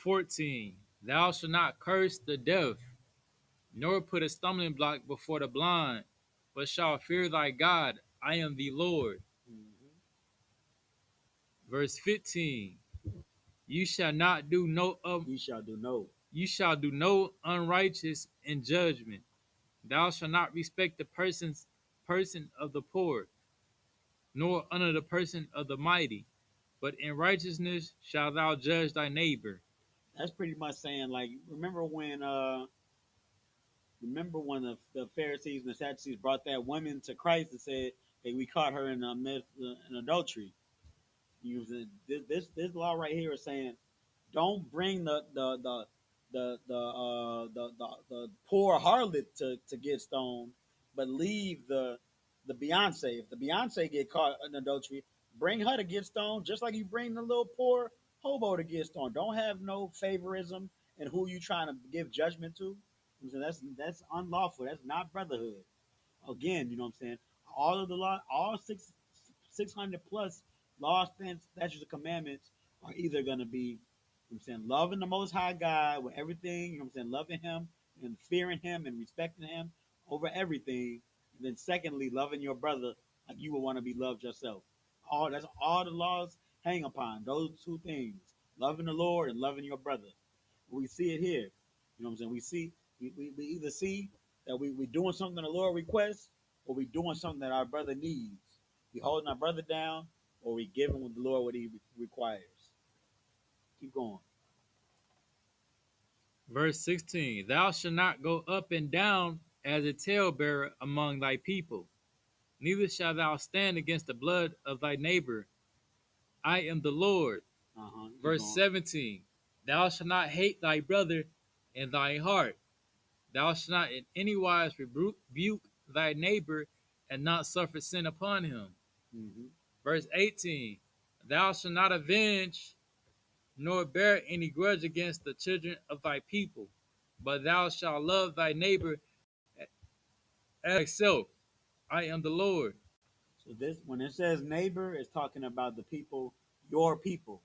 14. Thou shalt not curse the deaf, nor put a stumbling block before the blind, but shalt fear thy God. I am the Lord. Mhm. Verse 15. You shall not do no You shall do no. you shall do no unrighteous in judgment. Thou shalt not respect the person of the poor, nor honor the person of the mighty, but in righteousness shalt thou judge thy neighbor. That's pretty much saying like remember when the Pharisees and the Sadducees brought that woman to Christ and said, "Hey, we caught her in adultery." This law right here is saying, don't bring the poor harlot to get stoned, but leave the Beyonce. If the Beyonce get caught in adultery, bring her to get stoned, just like you bring the little poor hobo to get stoned. Don't have no favorism in who you trying to give judgment to. So that's unlawful. That's not brotherhood. Again, you know what I'm saying? All of the law, all 600 plus laws, statutes, and commandments are either going to be, you know what I'm saying, loving the Most High God with everything, you know what I'm saying, loving Him and fearing Him and respecting Him over everything. And then, secondly, loving your brother like you would want to be loved yourself. That's all the laws hang upon those two things: loving the Lord and loving your brother. We see it here. You know what I'm saying? We either see that we doing something the Lord requests, or we doing something that our brother needs. We holding our brother down, or we giving the Lord what He requires. Keep going. Verse 16. Thou shalt not go up and down as a talebearer among thy people, neither shalt thou stand against the blood of thy neighbor. I am the Lord. Keep Verse going. 17. Thou shalt not hate thy brother in thy heart. Thou shalt not in any wise rebuke thy neighbor and not suffer sin upon him. Mm-hmm. Verse 18. Thou shalt not avenge nor bear any grudge against the children of thy people, but thou shalt love thy neighbor as thyself. I am the Lord. So this, when it says neighbor, it's talking about the people, your people.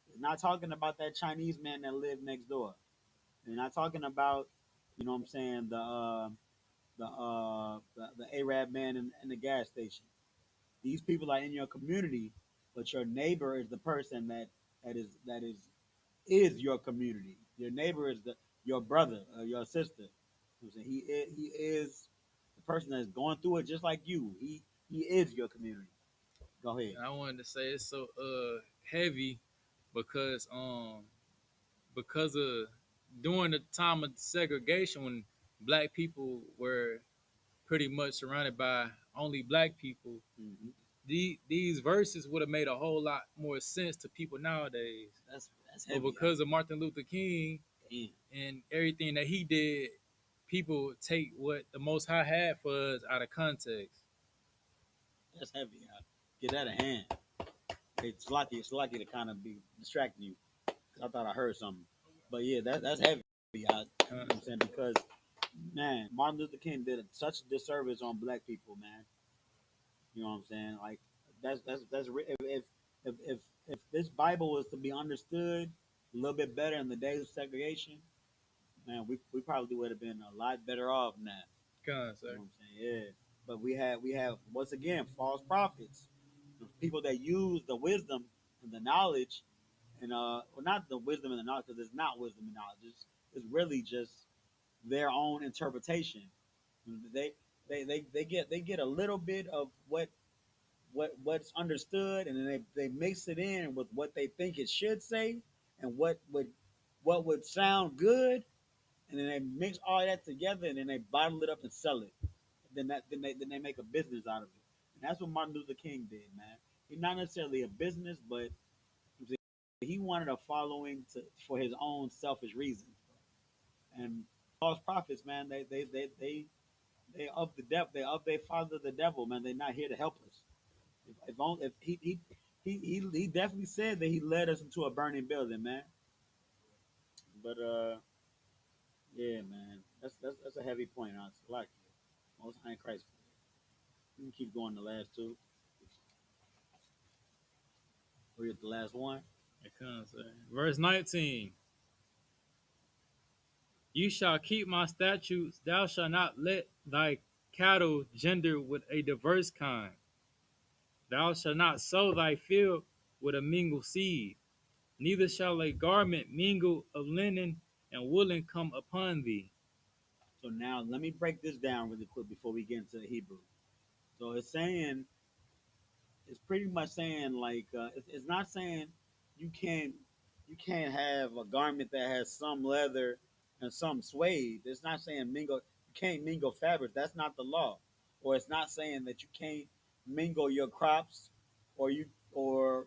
It's not talking about that Chinese man that lived next door. It's not talking about, you know what I'm saying, the Arab man in the gas station. These people are in your community, but your neighbor is the person that is is your community. Your neighbor is your brother or your sister. You know what I'm saying? He is the person that's going through it just like you. He is your community. Go ahead. I wanted to say it's so heavy because because of during the time of segregation when black people were pretty much surrounded by only black people, Mm-hmm. these verses would have made a whole lot more sense to people nowadays. That's But heavy. because of Martin Luther King Damn, and everything that he did, people take what the Most High had for us out of context. that's heavy. Get that a hand. It's lucky to kind of be distracting you. I thought I heard something, but yeah, that's heavy. You know what I'm saying, because man, Martin Luther King did such a disservice on black people, man. You know what I'm saying? Like if this Bible was to be understood a little bit better in the days of segregation, man, we probably would have been a lot better off than that. Con, You sir. know what I'm saying? Yeah. But we have once again false prophets, people that use the wisdom and the knowledge, and well, not the wisdom and the knowledge, because it's not wisdom and knowledge. It's really just their own interpretation. They they get a little bit of what's understood, and then they mix it in with what they think it should say, and what would sound good, and then they mix all that together, and then they bottle it up and sell it. Then they make a business out of it. And that's what Martin Luther King did, man. He's not necessarily a business, but he wanted a following for his own selfish reasons. And false prophets, man, they of the devil, they father the devil, man. They're not here to help us. If he definitely said that he led us into a burning building, man. But yeah, man, that's a heavy point. Honestly, like most high in Christ. We can keep going. The last two. We're at the last one. Con, sir. Verse 19. You shall keep my statutes. Thou shalt not let thy cattle gender with a diverse kind. Thou shalt not sow thy field with a mingled seed. Neither shall a garment mingle of linen and woolen come upon thee. So now let me break this down really quick before we get into the Hebrew. So it's pretty much saying like it's not saying you can't you can't have a garment that has some leather and some suede. It's not saying mingle. You can't mingle fabrics. That's not the law. Or it's not saying that you can't mingle your crops, or or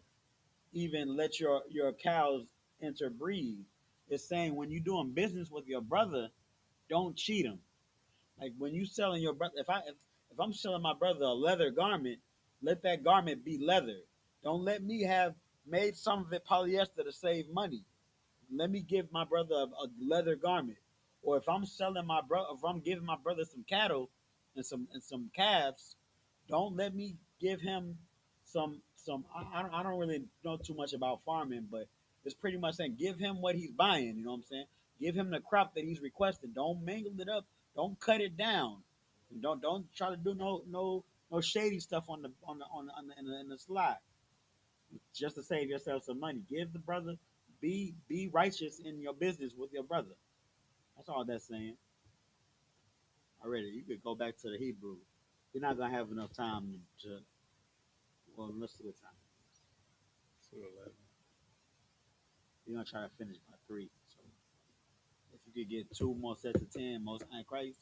even let your cows interbreed. It's saying when you're doing business with your brother, don't cheat him. Like when you selling your brother, if I'm selling my brother a leather garment, let that garment be leather. Don't let me have made some of it polyester to save money. Let me give my brother a leather garment. Or if I'm selling my brother, if I'm giving my brother some cattle and some calves, don't let me give him some. I don't really know too much about farming, but it's pretty much saying give him what he's buying. You know what I'm saying? Give him the crop that he's requesting. Don't mingle it up. Don't cut it down. Don't try to do no shady stuff in the slide just to save yourself some money. Give the brother, be righteous in your business with your brother. That's all that's saying. Already, you could go back to the Hebrew. You're not gonna have enough time to. Well, let's see what time. You're gonna try to finish by 3. So if you could get 2 more sets of 10, most high Christ.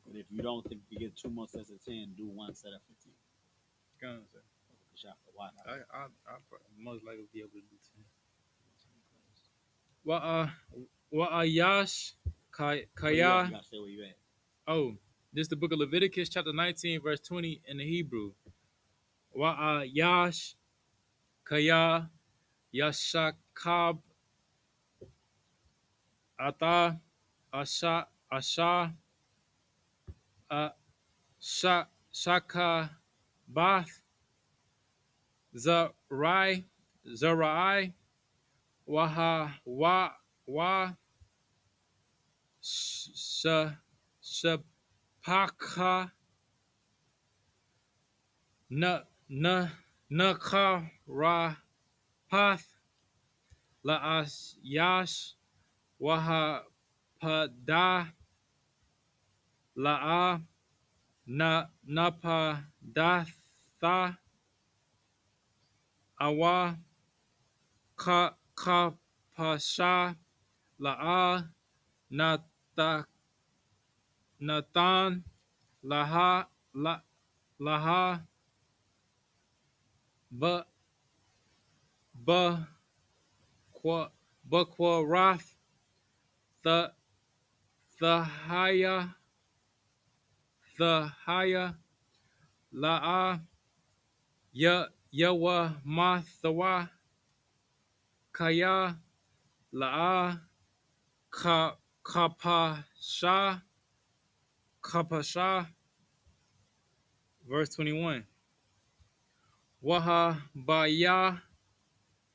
But if you don't think you get 2 more sets of 10, do 1 set of 15. Con, sir. Shot for what? I most likely be able to do 10. Yash Where you at? You Kaya. gotta say where you at. Oh, this is the book of Leviticus, chapter 19, verse 20 in the Hebrew. Yash Kaya Yashakab Ata Asha Shaka Bath Zarai Wa Shapaka Na Nakarapath La'ash Yash Wahapada La'a Napadatha Awa Kapasha La'a Nata Nathan Laha Laha Ba Ba Bakwarath the Thahaya La'a Yawa Mathawa Kaya La'a Kapasha Kapasha. Verse 21. Waha Baya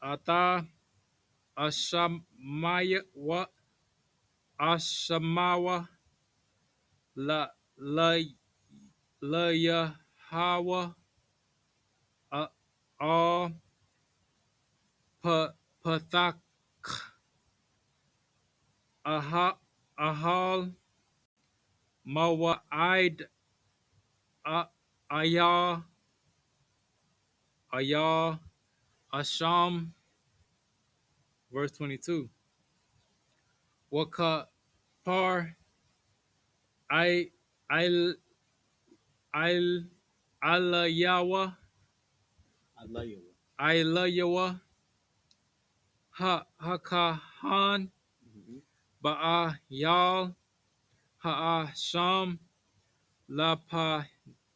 Ata Ashamaya wa Ashamawa La Yahawa All Pathak Ahal Mawa'id Ayah Ayah Asham. Verse 22. Waka Par I I I Alayawa I love you. Ilayawa Hakahan Mm-hmm. Ba'a Yal Ha'asham Lapa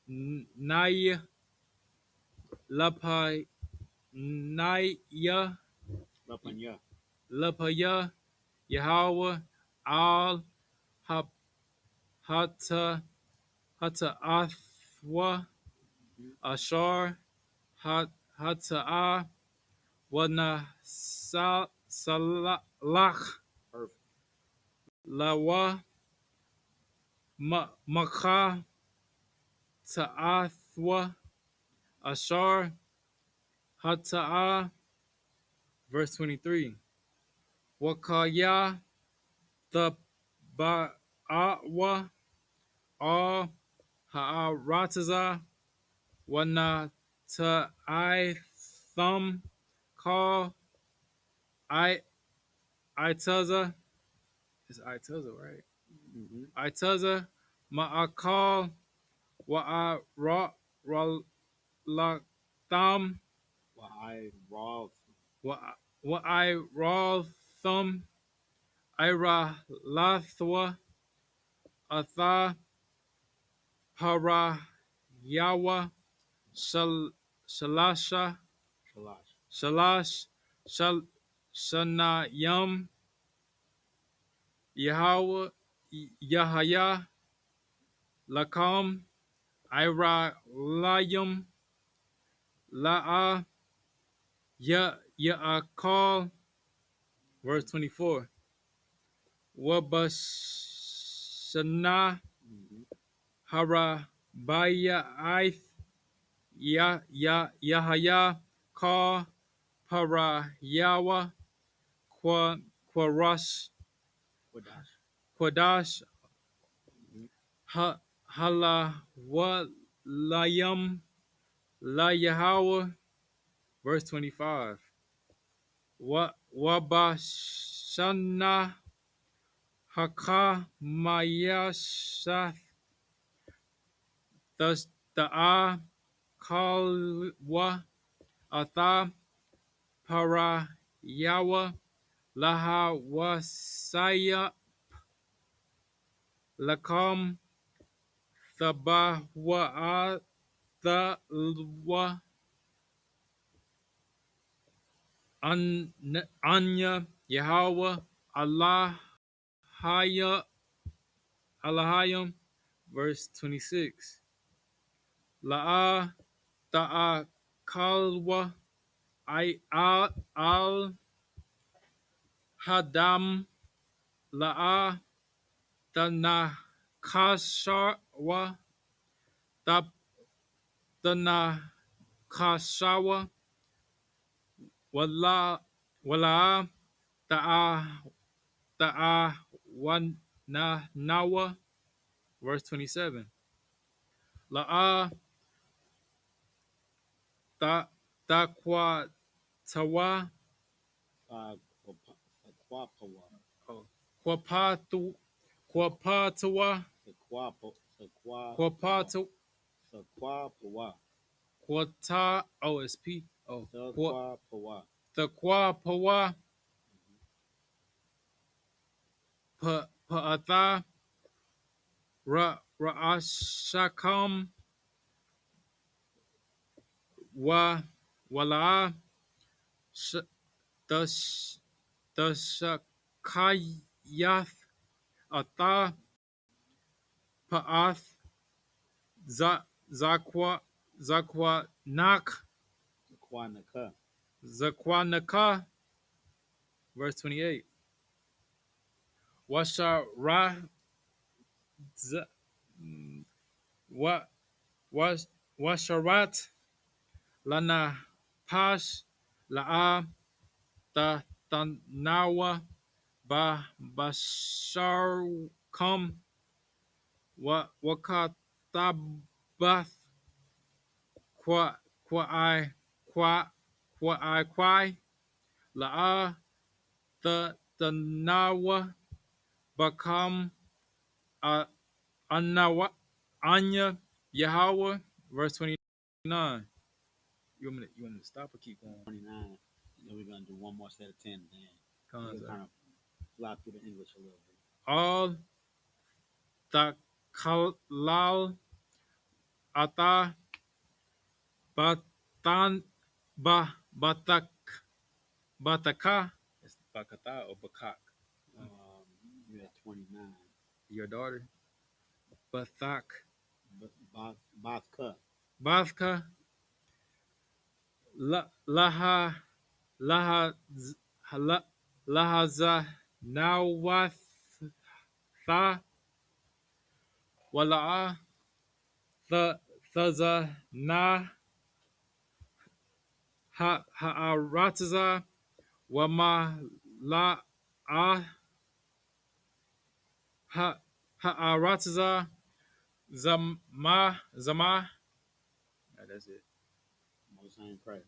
Naya Lapa Naya Lapanya. Lapaya Yahweh Al Hata Hata Athwa Ashar Hata Wana Salach Perfect. Lawa Maka Ta'athwa Ashar Hata'a. Verse 23. Wakaya the Ba'awa All Ha'arataza Wana Ta'ithum Call Itaza. It's Itaza, right? Mm-hmm. Itaza Ma'akal Wa'aralatham Well, I raw. Wa'irathum Ira Lathwa Atha Para Yawa Shalasha Shalash. Shalash Shanayam Yahweh Yahaya Lakam Ira Layam La'a Ya'akal. Verse 24. Wabashana Mm-hmm. Hara Baya Ith Yahaya Ka Para Yawa Quarash Wadash. Quadash Mm-hmm. Hala Walayam La Yahweh. Verse 25. Wabashana Haka Mayashath thus the Kalwa Atha Para Yawa Laha Wasaya Lakam Thabahwa Thalwa Anya Yahweh Allah Haya Allahayim. Verse 26. La'a Ta'a Kalwa I al Hadam La'a Tana Kashawa Tana Kashawa Wala Ta'a Ta'a Wan Na Nawa, verse 27. La'a Ta Taqwa Tawa, Sequapawa. oh, Quapatu Quapatawa, Sequapawa. Quapatu Sequapawa. Quata OSP, oh, Sequapawa. Taqwa Pa'atha Ra'ashakam wa Wala'a Dash Dashakayath Atha Pa'ath Zakwa Zakwanak Sequanaka. Zakwanaka, verse 28. Washara Wa Washarat Lana Pash La'a Ta Tanawa Ba Basharkum Wakatabath Kwa Kwai La'a Ta Tanawa Bakam Anawa Anya Yahweh, verse 29. You want me to stop or keep going? 29. Then we're gonna do one more set of 10. Then we're gonna kind of fly through the English a little bit. All the kalal ata batan batak bataka. It's bakata or bakak. You at 29. Your daughter. Bathak. Bathka. Bathka. Laha laha lahaza nawatha wala'a thaza na ha'arataza wama la ha'arataza zama. That's it. Most High in Christ.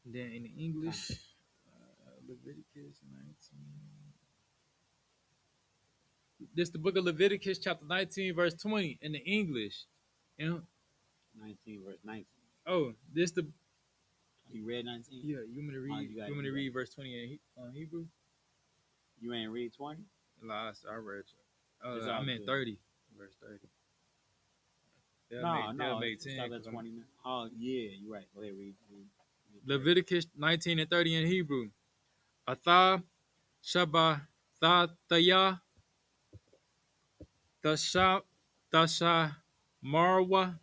And then in English, Leviticus 19. This the book of Leviticus, chapter 19, verse 20, in the English. And 19 verse 19. oh, this the You read 19? yeah. You want me to read? You want me to read verse 20 in Hebrew? You ain't read 20? Last I read. I meant 30, verse 30. They'll make 10. Stop at 29. Oh yeah, you're right. Go ahead, read. Leviticus 19 and 30 in Hebrew. Atha Shabbathataya Tasha Marwa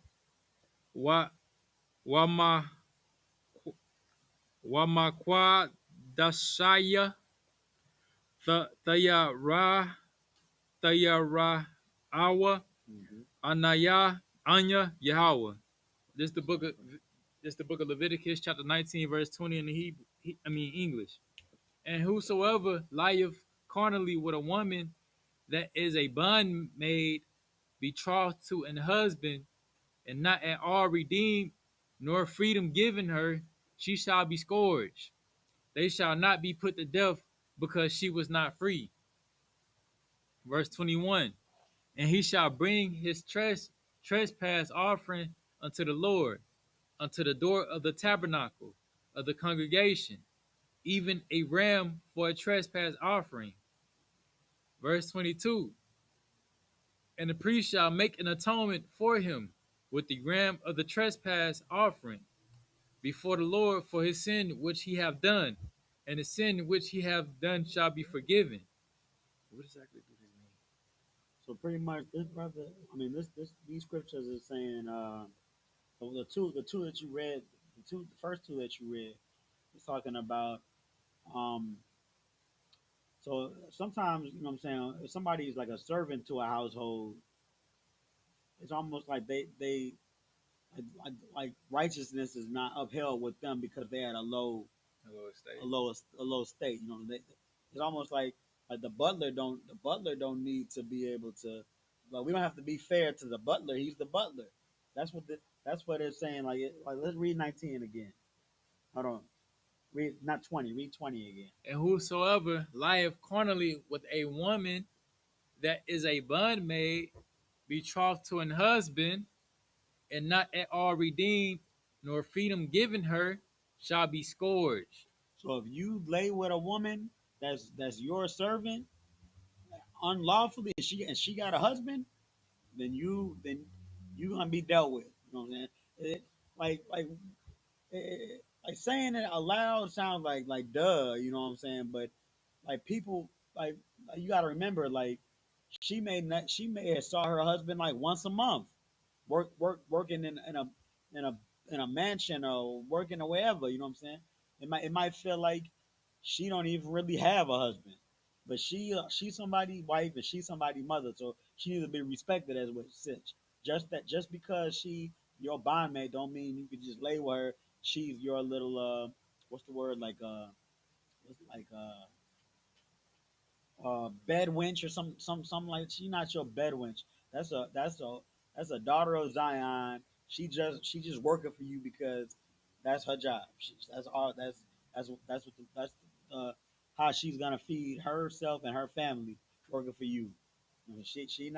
wa Wamakwa Dashaya Tayara Awa Anaya Anya Yahweh. This the book of Leviticus chapter 19 verse 20 in the Hebrew, English. And whosoever lieth carnally with a woman that is a bondmaid betrothed to an husband and not at all redeemed nor freedom given her, she shall be scourged. They shall not be put to death because she was not free. Verse 21. And he shall bring his trespass offering unto the Lord, unto the door of the tabernacle of the congregation, even a ram for a trespass offering. Verse 22. And the priest shall make an atonement for him with the ram of the trespass offering before the Lord for his sin which he have done, and the sin which he have done shall be forgiven. What exactly do this mean? So pretty much, this brother. These scriptures are saying. The two that you read, the first two that you read, is talking about. Um. So sometimes, you know what I'm saying, if somebody is like a servant to a household, it's almost like like righteousness is not upheld with them because they had a low A little a state. lower a low state. You know, it's almost like the butler don't need to be able to. But we don't have to be fair to the butler. He's the butler. That's what it's saying. Like let's read 19 again. Hold on. Read not 20. Read 20 again. And whosoever lieth carnally with a woman that is a bondmaid, betrothed to an husband, and not at all redeemed, nor freedom given her, shall be scourged. So if you lay with a woman that's your servant unlawfully, and she got a husband, then you gonna be dealt with. You know what I'm saying? It, like saying it aloud sounds like duh. You know what I'm saying? But like people like you got to remember like she may have saw her husband like once a month working in a mansion or working or wherever. You know what I'm saying? It might feel like she don't even really have a husband, but she's somebody's wife and she's somebody's mother, so she needs to be respected as what such. Just because she your bondmate don't mean you could just lay with her. She's your little what's the word what's like bed wench or something like she's not your bed wench. That's a daughter of Zion. She just working for you because that's her job. That's all. That's what that's how she's gonna feed herself and her family working for you. She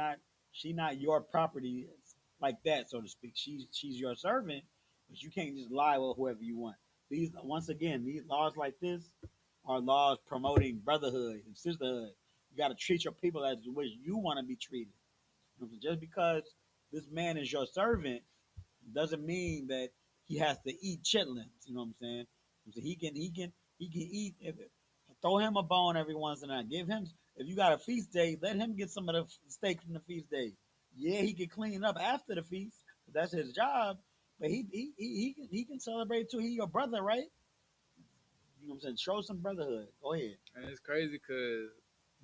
not your property like that, so to speak. She's your servant, but you can't just lie with whoever you want. These once again, these laws like this are laws promoting brotherhood and sisterhood. You got to treat your people as the way you want to be treated. Just because this man is your servant doesn't mean that he has to eat chitlins. You know what I'm saying? So he can eat. Throw him a bone every once in a while. Give him if you got a feast day, let him get some of the steak from the feast day. Yeah, he can clean up after the feast. That's his job. But he can celebrate too. He your brother, right? You know what I'm saying? Show some brotherhood. Go ahead. And it's crazy because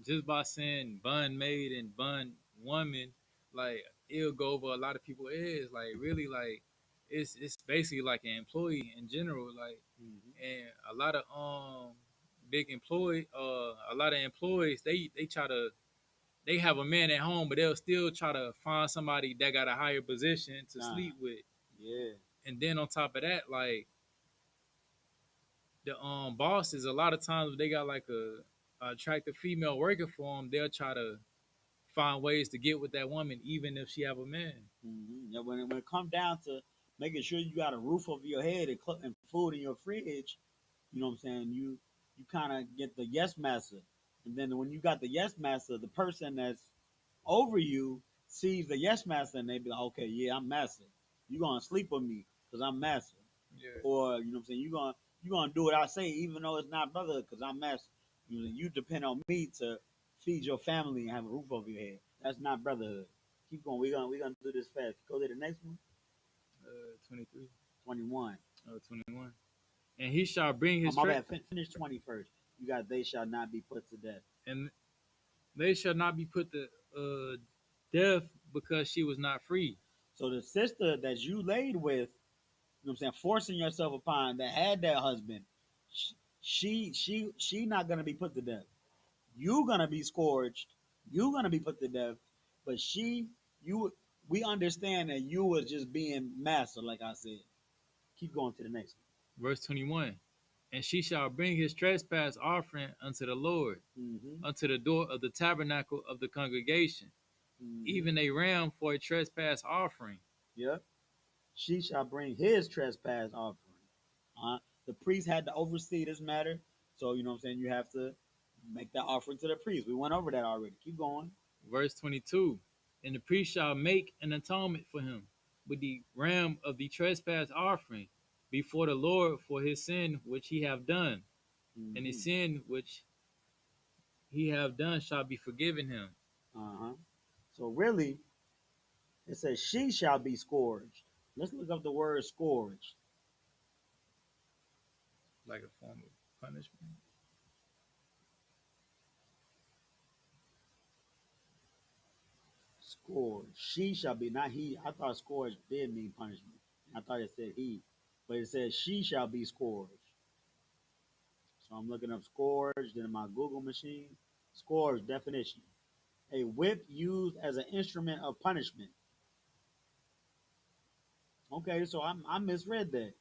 just by saying bun maid and bun woman, like it'll go over a lot of people's heads. Like really, like it's basically like an employee in general. Like Mm-hmm. and a lot of a lot of employees they try to they have a man at home, but they'll still try to find somebody that got a higher position to Nah. sleep with. Yeah. And then on top of that, like the bosses, a lot of times if they got like a attractive female working for them, they'll try to find ways to get with that woman, even if she have a man. Mm-hmm. Yeah, when it comes down to making sure you got a roof over your head and food in your fridge, you know what I'm saying? You kind of get the yes master, and then when you got the yes master, the person that's over you sees the yes master, and they be like, okay, yeah, I'm master. You gonna sleep with me because I'm master, Yeah, or you know what I'm saying? You gonna do what I say, even though it's not brother, because I'm master. You depend on me to feed your family and have a roof over your head. That's not brotherhood. Keep going. We're gonna do this fast. Go to the next one. 23, 21. 21. And he shall bring Oh his my bad. Finish 20 first. You got they shall not be put to death. and they shall not be put to death because she was not free. So the sister that you laid with, you know what I'm saying, forcing yourself upon that had that husband, she not gonna be put to death. You gonna be scourged. You gonna be put to death. But you, we understand that you was just being master, like I said. Keep going to the next Verse 21. And she shall bring his trespass offering unto the Lord, one. Mm-hmm. unto the door of the tabernacle of the congregation, Mm-hmm. even a ram for a trespass offering. Yep. She shall bring his trespass offering. The priest had to oversee this matter. So, you know what I'm saying? You have to make that offering to the priest. We went over that already. Keep going. Verse 22. And the priest shall make an atonement for him with the ram of the trespass offering before the Lord for his sin which he have done, and his Mm-hmm. sin which he have done shall be forgiven him. Uh-huh. So really, it says she shall be scourged. Let's look up the word scourged. Like a form of punishment. Scourged. She shall be, not he. I thought scourged did mean punishment. I thought it said he. But it says she shall be scourged. So I'm looking up scourge, then in my Google machine. Scourge definition: a whip used as an instrument of punishment. Okay, so I misread that.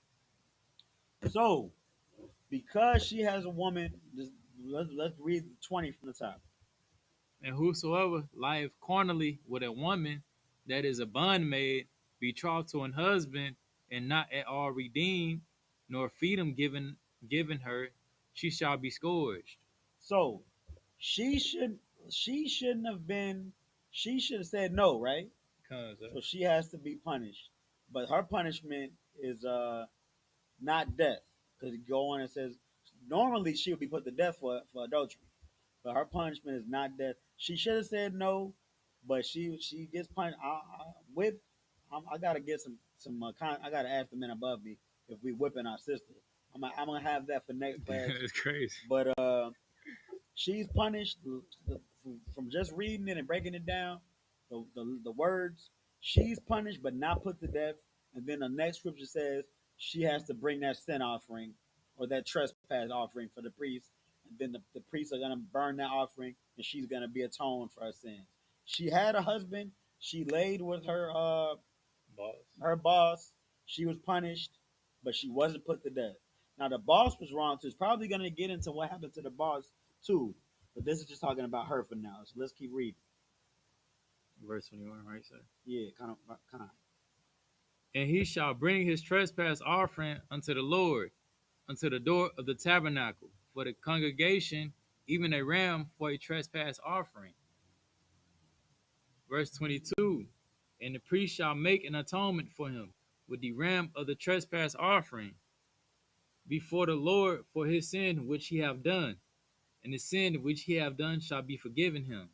So because she has a woman, let's read 20 from the top. And whosoever lieth carnally with a woman that is a bondmaid, betrothed to an husband, and not at all redeemed, nor freedom given her, she shall be scourged. So she should she shouldn't have been she should have said no, right? Cause So she has to be punished. But her punishment is not death. Because you go on and says normally she would be put to death for adultery. But her punishment is not death. She should have said no, but she gets punished. Whip. I gotta get I gotta ask the men above me if we whipping our sister. I'm gonna have that for next class. it's crazy. But she's punished from just reading it and breaking it down. The words she's punished but not put to death. And then the next scripture says she has to bring that sin offering or that trespass offering for the priest. And then the priests are gonna burn that offering, and she's gonna be atoned for her sins. She had a husband. She laid with Boss. her boss. She was punished, but she wasn't put to death. Now the boss was wrong too. It's probably gonna get into what happened to the boss too, but this is just talking about her for now. So let's keep reading. Verse 21, right, sir? Yeah, kind of. And he shall bring his trespass offering unto the Lord, unto the door of the tabernacle, for the congregation, even a ram for a trespass offering. Verse 22, and the priest shall make an atonement for him with the ram of the trespass offering before the Lord for his sin which he have done, and the sin which he have done shall be forgiven him.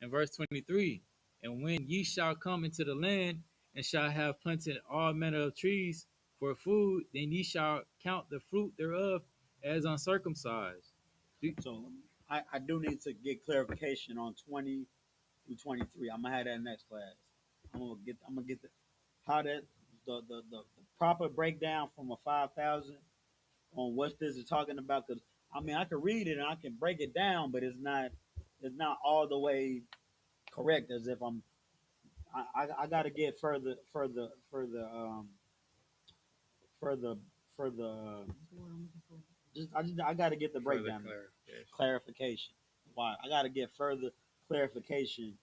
And verse 23, and when ye shall come into the land and shall have planted all manner of trees for food, then ye shall count the fruit thereof as uncircumcised. So I do need to get clarification on 20 through 23. I'm gonna have that next class. I'm gonna get the how that the proper breakdown from a 5,000 on what this is talking about. Because I mean I can read it and I can break it down, but it's not all the way correct as if I got to get further further I got to get the Further breakdown clarification. clarification. Why I got to get further clarification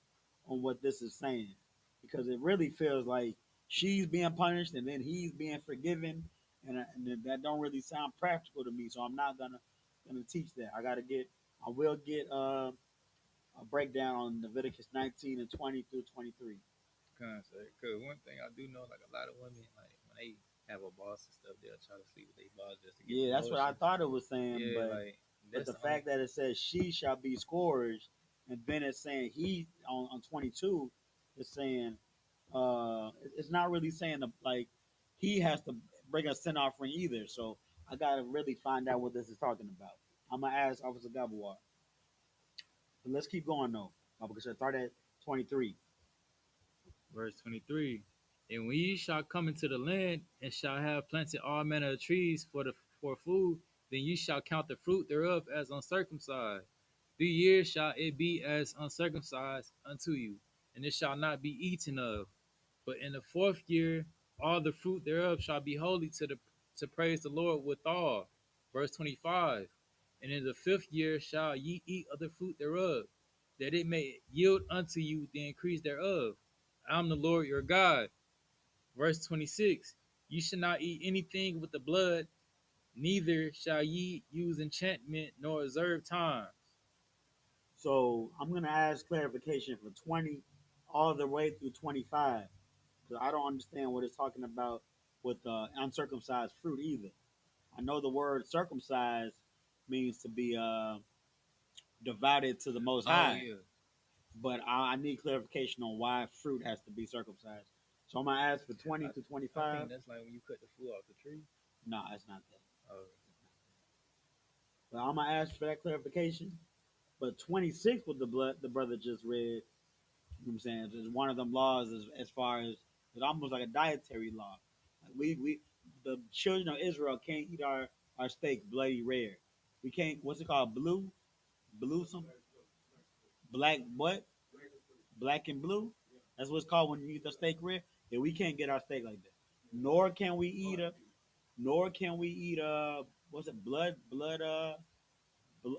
on what this is saying, because it really feels like she's being punished and then he's being forgiven, and that don't really sound practical to me. So I'm not gonna teach that. I will get a breakdown on Leviticus 19 and 20 through 23. Because one thing I do know, like a lot of women, like when they have a boss and stuff, they'll try to sleep with their boss just to get Yeah, that's what I promotions. thought it was saying, Yeah, like but that's the the only. fact that it says she shall be scourged, and then it's saying he on 22, it's saying it's not really saying like he has to bring a sin offering either. So I gotta really find out what this is talking about. I'm gonna ask Officer Gabawar. But let's keep going though, because I start at 23. Verse 23. And when ye shall come into the land and shall have planted all manner of trees for food, then ye shall count the fruit thereof as uncircumcised. 3 years shall it be as uncircumcised unto you, and it shall not be eaten of. But in the 4th year, all the fruit thereof shall be holy to praise the Lord withal. Verse 25. And in the 5th year shall ye eat of the fruit thereof, that it may yield unto you the increase thereof. I'm the Lord your God. Verse 26. You shall not eat anything with the blood, neither shall ye use enchantment nor observe times. So I'm gonna ask clarification for 20 all the way through 25, because I don't understand what it's talking about with uncircumcised fruit either. I know the word circumcised means to be divided to the Most Oh High, yeah. but I need clarification on why fruit has to be circumcised. So I'm gonna ask for 20 to I 25. think that's like when you cut the fruit off the tree. No, it's not that. Oh, But I'm gonna ask for that clarification. But 26, what the brother just read, you know what I'm saying, is one of them laws as far as it's almost like a dietary law. Like we the children of Israel can't eat our our steak bloody red. We can't. What's it called? Blue some black what? Black and blue. That's what it's called when you eat the steak red. Yeah, we can't get our steak like that. Nor can we eat a. Nor can we eat what's it?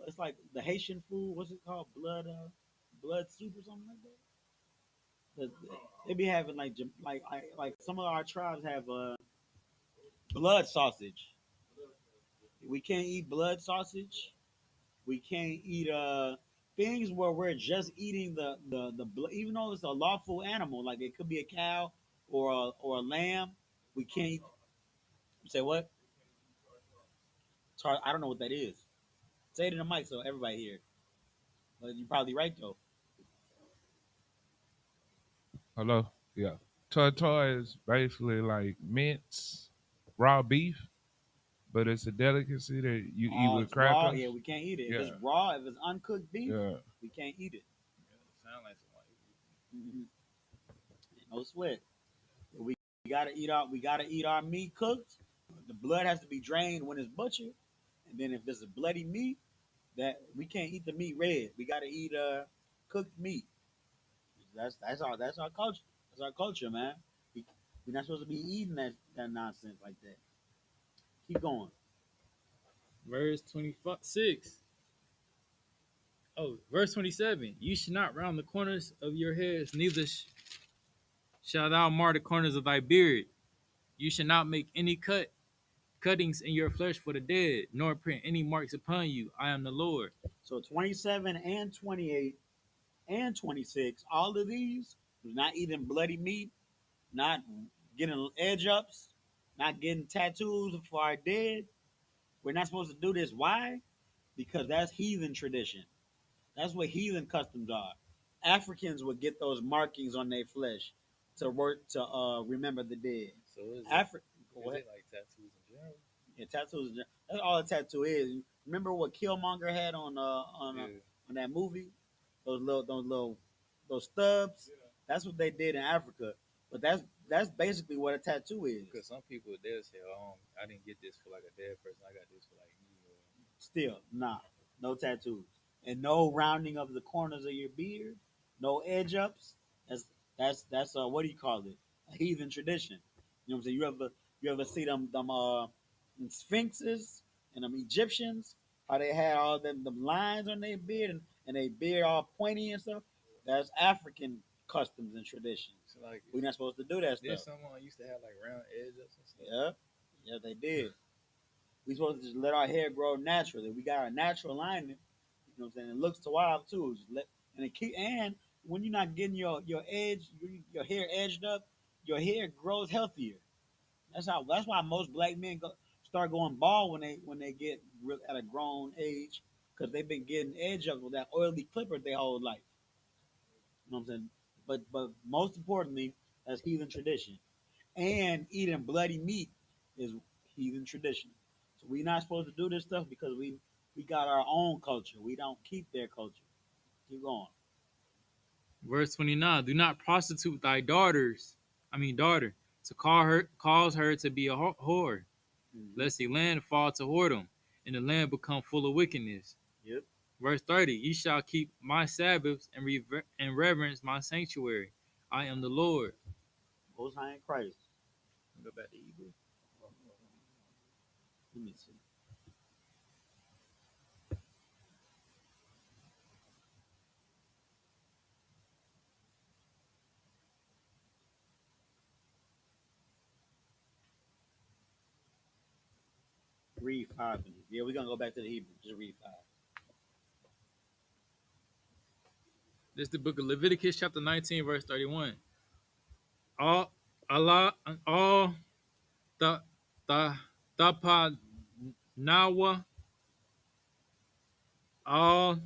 It's like the Haitian food. What's it called? Blood soup or something like that. They be having like some of our tribes have blood sausage. We can't eat blood sausage. We can't eat things where we're just eating the blood, even though it's a lawful animal, like it could be a cow or a lamb. We can't eat, say what? I don't know what that is. Say it in the mic so everybody hear. But you're probably right though. Hello? Yeah. Tartar is basically like mince, raw beef, but it's a delicacy that you eat with It's raw. crackers. Yeah, we can't eat it. If Yeah. it's raw, if it's uncooked beef, Yeah. we can't eat it. Yeah, sound like somebody. Mm-hmm. No sweat. We gotta eat our meat cooked. The blood has to be drained when it's butchered, and then if it's a bloody meat, that we can't eat the meat red. We gotta eat cooked meat. That's our culture. That's our culture, man. We, we're not supposed to be eating that nonsense like that. Keep going. Verse 26. Oh, verse 27. You should not round the corners of your heads, neither shalt thou mar the corners of thy beard. You should not make any cuttings in your flesh for the dead, nor print any marks upon you. I am the Lord. So 27 and 28 and 26, all of these, not eating bloody meat, not getting edge ups, not getting tattoos for our dead. We're not supposed to do this. Why? Because that's heathen tradition. That's what heathen customs are. Africans would get those markings on their flesh to work to remember the dead. So is Africa, it like tattoos in general? yeah, tattoos. That's all a tattoo is. Remember what Killmonger had on that movie? Those stubs. Yeah. That's what they did in Africa. But that's basically what a tattoo is. Because some people they'll say, "Oh, I didn't get this for like a dead person. I got this for like me." Still, nah, no tattoos, and no rounding of the corners of your beard, no edge ups. That's what do you call it? A heathen tradition. You know what I'm saying? You ever see them sphinxes and them Egyptians? How they had all them lines on their beard and they beard all pointy and stuff. That's African customs and traditions. So like, We're not supposed to do that there's stuff. someone used to have like round edge ups and stuff. Yeah, yeah, they did. We supposed to just let our hair grow naturally. We got our natural lining. You know what I'm saying? It looks to wild too. And when you're not getting your hair edged up, your hair grows healthier. That's why most black men start going bald when they get at a grown age because they've been getting edged up with that oily clipper their whole life. You know what I'm saying? But most importantly, that's heathen tradition. And eating bloody meat is heathen tradition. So we're not supposed to do this stuff because we got our own culture. We don't keep their culture. Keep going. Verse 29. Do not prostitute thy daughter, to cause her to be a whore, Mm-hmm. lest the land fall to whoredom, and the land become full of wickedness. Yep. Verse 30. Ye shall keep my Sabbaths and reverence my sanctuary. I am the Lord. Most High in Christ. Go back to Hebrew. Let me see. Read 5. Yeah, we're gonna go back to the Hebrew. Just read 5. This is the book of Leviticus, chapter 19, verse 31. All Allah, all the tapa nawa, all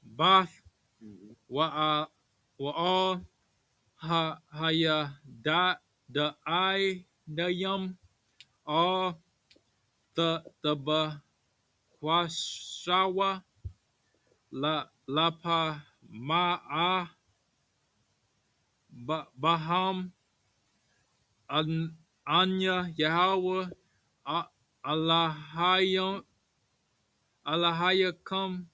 bath Mm-hmm. wa all ya da I da yum, all the ba kwashawa la pa ma baham Anya Yahweh Allahayam Allahayakum,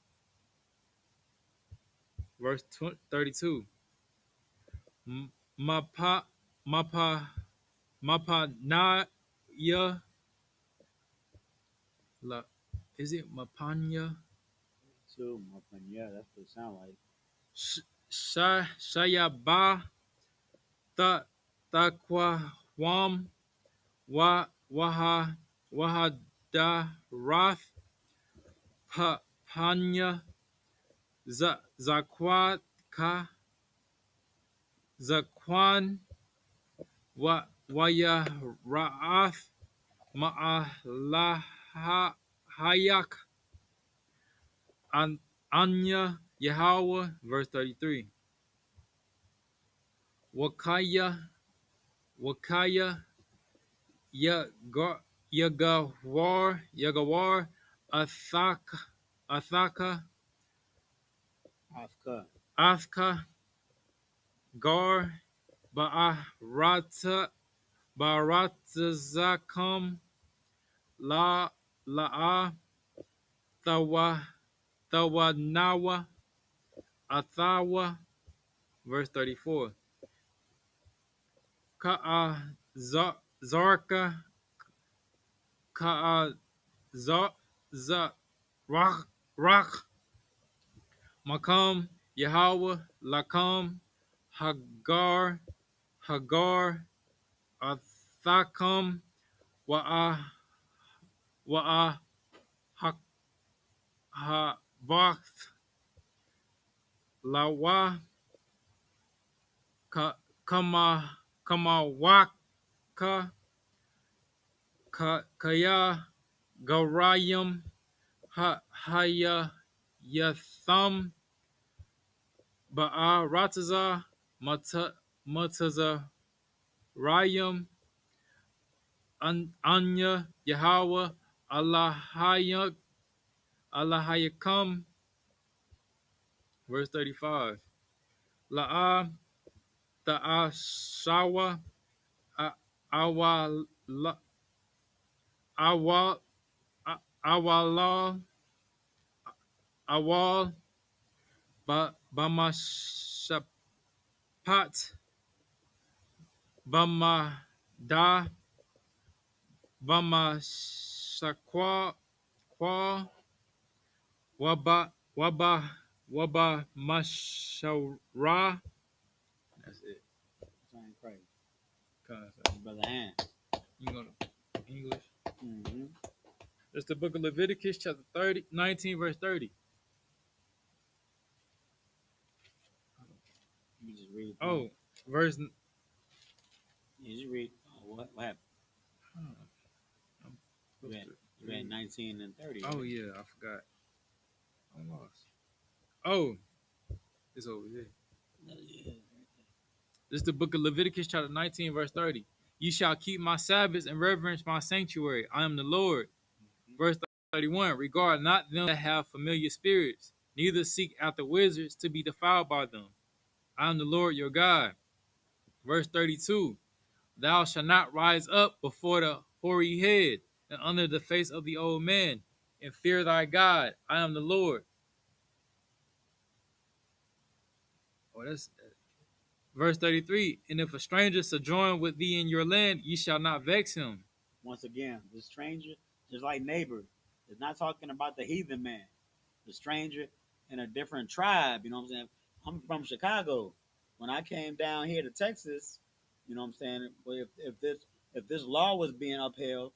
verse 32. Mapa Mapa Mapa Naya La, is it Mapanya? Too, my friend. Yeah, that's what it sounds like. Shayaba Ta Takwa Wam Wa Waha Wahadarath Panya Zakwaka Zakwan Waya Ra'ath Ma'alahayak Anya Yahweh, verse 33. Wakaya Yagawar Athaka Afka. Athka Gar Baratzakum La'a Tawa Tawanawa Athawa, verse 34. Ka'a Zarka Ka'a Rach Makam Yahweh Lakam Hagar Athakam Wa'a Havath Lawa Kamawaka Kaya Garayam Haya Yatham Ba'a Rataza Mataza Rayam Anya Yahweh Allahayakam, verse 35. La'a Ta'ashawa Awal Awal Awal Awal Bamashapat Bamada Bamashakwa Kwa Waba Mashara. That's it. Sound crazy. Concept. Brother Han. You go to English. Mm-hmm. It's the book of Leviticus, chapter 19, verse 30. You just read. Oh, verse. You just read. Oh, what happened? I'm You supposed had, to you had 19 and 30. Oh right? yeah, I forgot. I'm lost. Oh, it's over here. Yeah. This is the book of Leviticus, chapter 19, verse 30. You shall keep my Sabbaths and reverence my sanctuary. I am the Lord. Verse 31. Regard not them that have familiar spirits, neither seek after wizards to be defiled by them. I am the Lord your God. Verse 32. Thou shalt not rise up before the hoary head and under the face of the old man, and fear thy God. I am the Lord. Oh, that's verse 33. And if a stranger sojourn with thee in your land, ye shall not vex him. Once again, the stranger, just like neighbor, is not talking about the heathen man. The stranger in a different tribe. You know what I'm saying? I'm from Chicago. When I came down here to Texas, you know what I'm saying? Well, if this law was being upheld,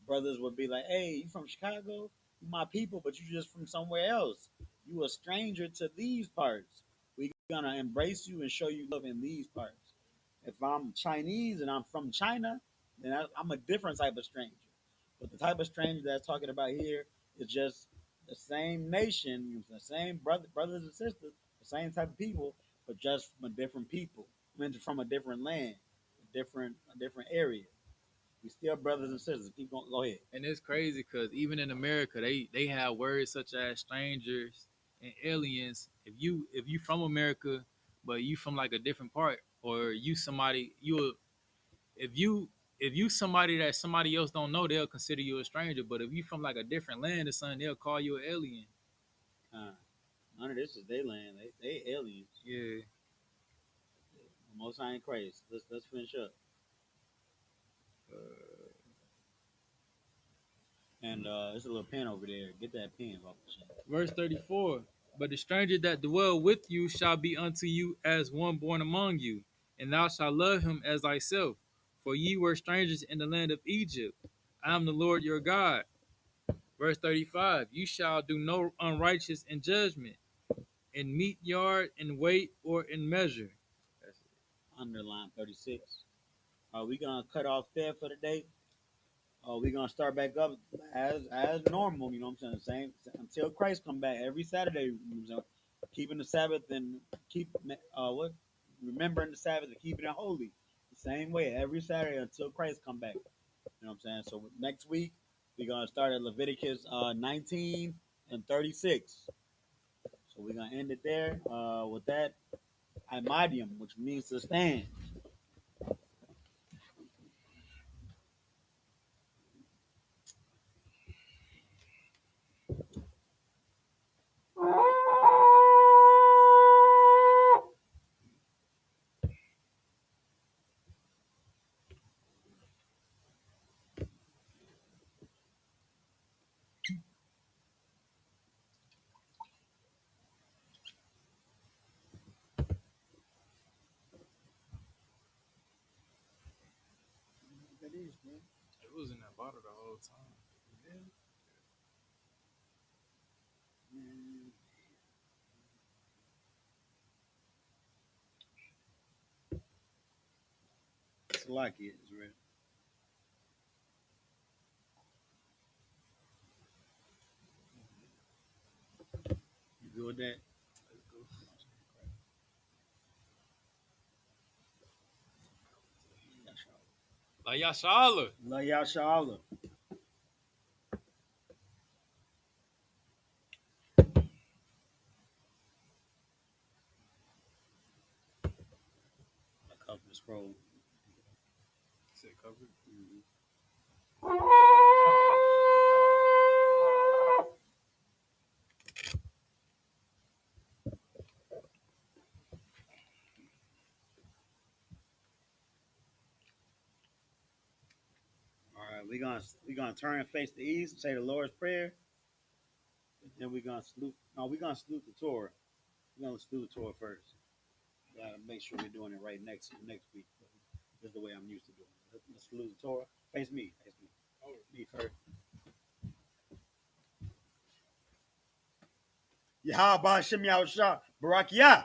brothers would be like, "Hey, you from Chicago? You my people, but you just from somewhere else. You a stranger to these parts. We gonna embrace you and show you love in these parts. If I'm Chinese and I'm from China, then I'm a different type of stranger. But the type of stranger that's talking about here is just the same nation, the same brothers and sisters, the same type of people, but just from a different people, I mean, from a different land, a different area. We still brothers and sisters. Keep going. Go ahead. And it's crazy because even in America, they have words such as strangers and aliens. If you from America, but you from like a different part, or you somebody you if you if you somebody that somebody else don't know, they'll consider you a stranger. But if you from like a different land or something, they'll call you an alien. None of this is their land. They aliens. Yeah. Most I ain't crazy. Let's finish up. And there's a little pen over there. Get that pen, Papa. Verse 34. But the stranger that dwell with you shall be unto you as one born among you, and thou shalt love him as thyself. For ye were strangers in the land of Egypt. I am the Lord your God. Verse 35. You shall do no unrighteous in judgment, in meat yard, in weight, or in measure. Underline 36. Are we gonna cut off there for the day? We're gonna start back up as normal. You know what I'm saying? Same until Christ come back every Saturday. You know what I'm saying? Keeping the Sabbath and keep what remembering the Sabbath and keeping it holy. The same way every Saturday until Christ come back. You know what I'm saying? So next week we're gonna start at Leviticus 19 and 36. So we're gonna end it there with that imadium, which means to stand. That is, man. It was in that bottle the whole time. Man. It's like it, Israel. You good with that? Like Yashala. Love y'all, Shala. I cover the scroll. Said covered. All right, we gonna turn and face the east, say the Lord's prayer, and then we're gonna salute. No, we're gonna salute the Torah. We're gonna salute the Torah first. Gotta make sure we're doing it right next week. This is the way I'm used to doing it. Let's salute the Torah. Face me. Face me. Oh, me first. Yahweh Shem Yahushua Barakiyah.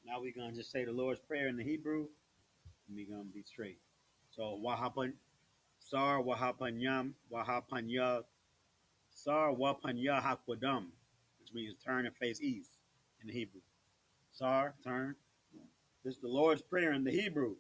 Now we're gonna just say the Lord's Prayer in the Hebrew, and we're gonna be straight. So wahapan sar wahapanyam wahapanya sar wapanya hakwadam, which means turn and face east in the Hebrew. Sar, turn. This is the Lord's Prayer in the Hebrew.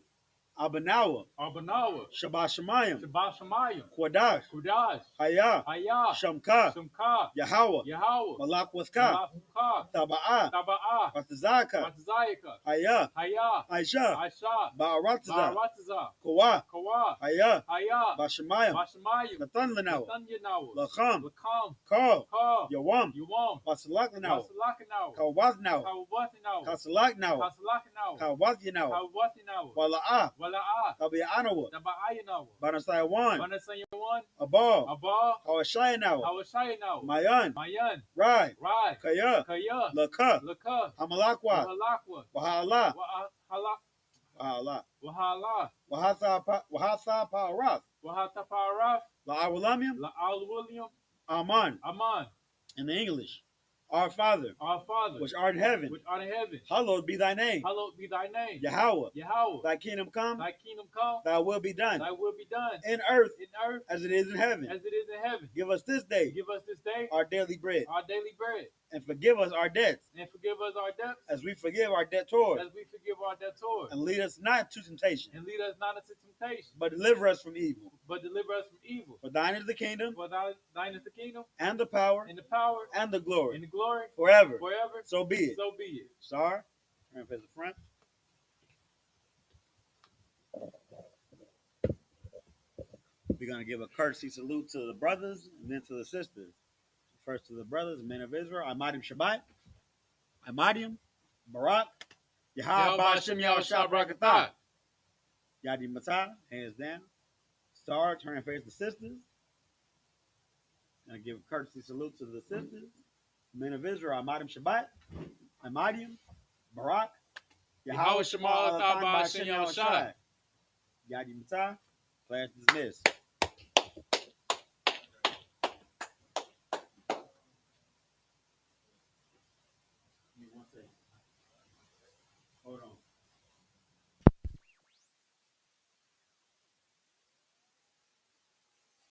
Abanawa, Arbanawa, Shabbat Shemayim, Shabbat Shemayim, Quadash, Kudash, Hayah, Hayah, Shamka, Shamka, Yahweh, Yahweh, Malak Waska, Malachukah, Taba'ah, Taba'ah, Batazaka, Batzayaka, Hayah, Hayah, Aisha, Aisha, Ba'arataza, Barataza, Kawa, Kawa, Hayah, Hayah, Bashemayim, Bashamayim, Natan Lanawa, Nathanyanawa, Lacham, Lakam, Kal, Ka, Yawam, Yuwam, Basalak Lanawa, Wasalakanawa, Kawaznawa, Kawathinawa, Kasalak Nawa, Kasalakanawa, Kawazyanawa, Kawathinawa, Wala'ah, Wala'ah, Tabi'anawa, Taba'ayanawa, Banasayawan, Banasayawan, Abal, Abba, Hawashayanawa, Hawashayanawa, Mayan, Mayan, Rai, Rai, Kaya, Kaya, Laka, Laka, Hamalakwa, Wahalakwa, Wahala, Wahala, Wahala, Wahala, Wahasa Parath, Wahataparaf, La'awalamium, La'al William, Aman, Aman, in the English. Our Father, our Father, which art in heaven, which art in heaven, hallowed be thy name. hallowed be thy name. Yahweh, Yahweh, thy kingdom come, thy kingdom come, thy will be done, thy will be done, in earth in earth as it is in heaven. as it is in heaven. Give us this day Give us this day our daily bread, our daily bread, and forgive us our debts, and forgive us our debts, as we forgive our debtors. as we forgive our debtors. And lead us not into temptation, And lead us not into temptation, but deliver us from evil. but deliver us from evil. For thine is the kingdom, For thine is the kingdom, and the power, and the power, and the and glory, the glory, forever. forever. So be it. So be it. Sar, turn face the front. We're going to give a courtesy salute to the brothers and then to the sisters. First to the brothers, men of Israel. Amadim Shabbat. Amadim, Barak, Yahweh Hashem Yahweh Shabrakatah. Yadi Matah, hands down. Star, turn and face the sisters. Gonna give a courtesy salute to the sisters. Men of Israel, Amadim Shabbat. Amadim, Barak, Yahweh Shemal Alathan B'Hashem Yahweh Shai. Yadi Matah, class dismissed. Hold on.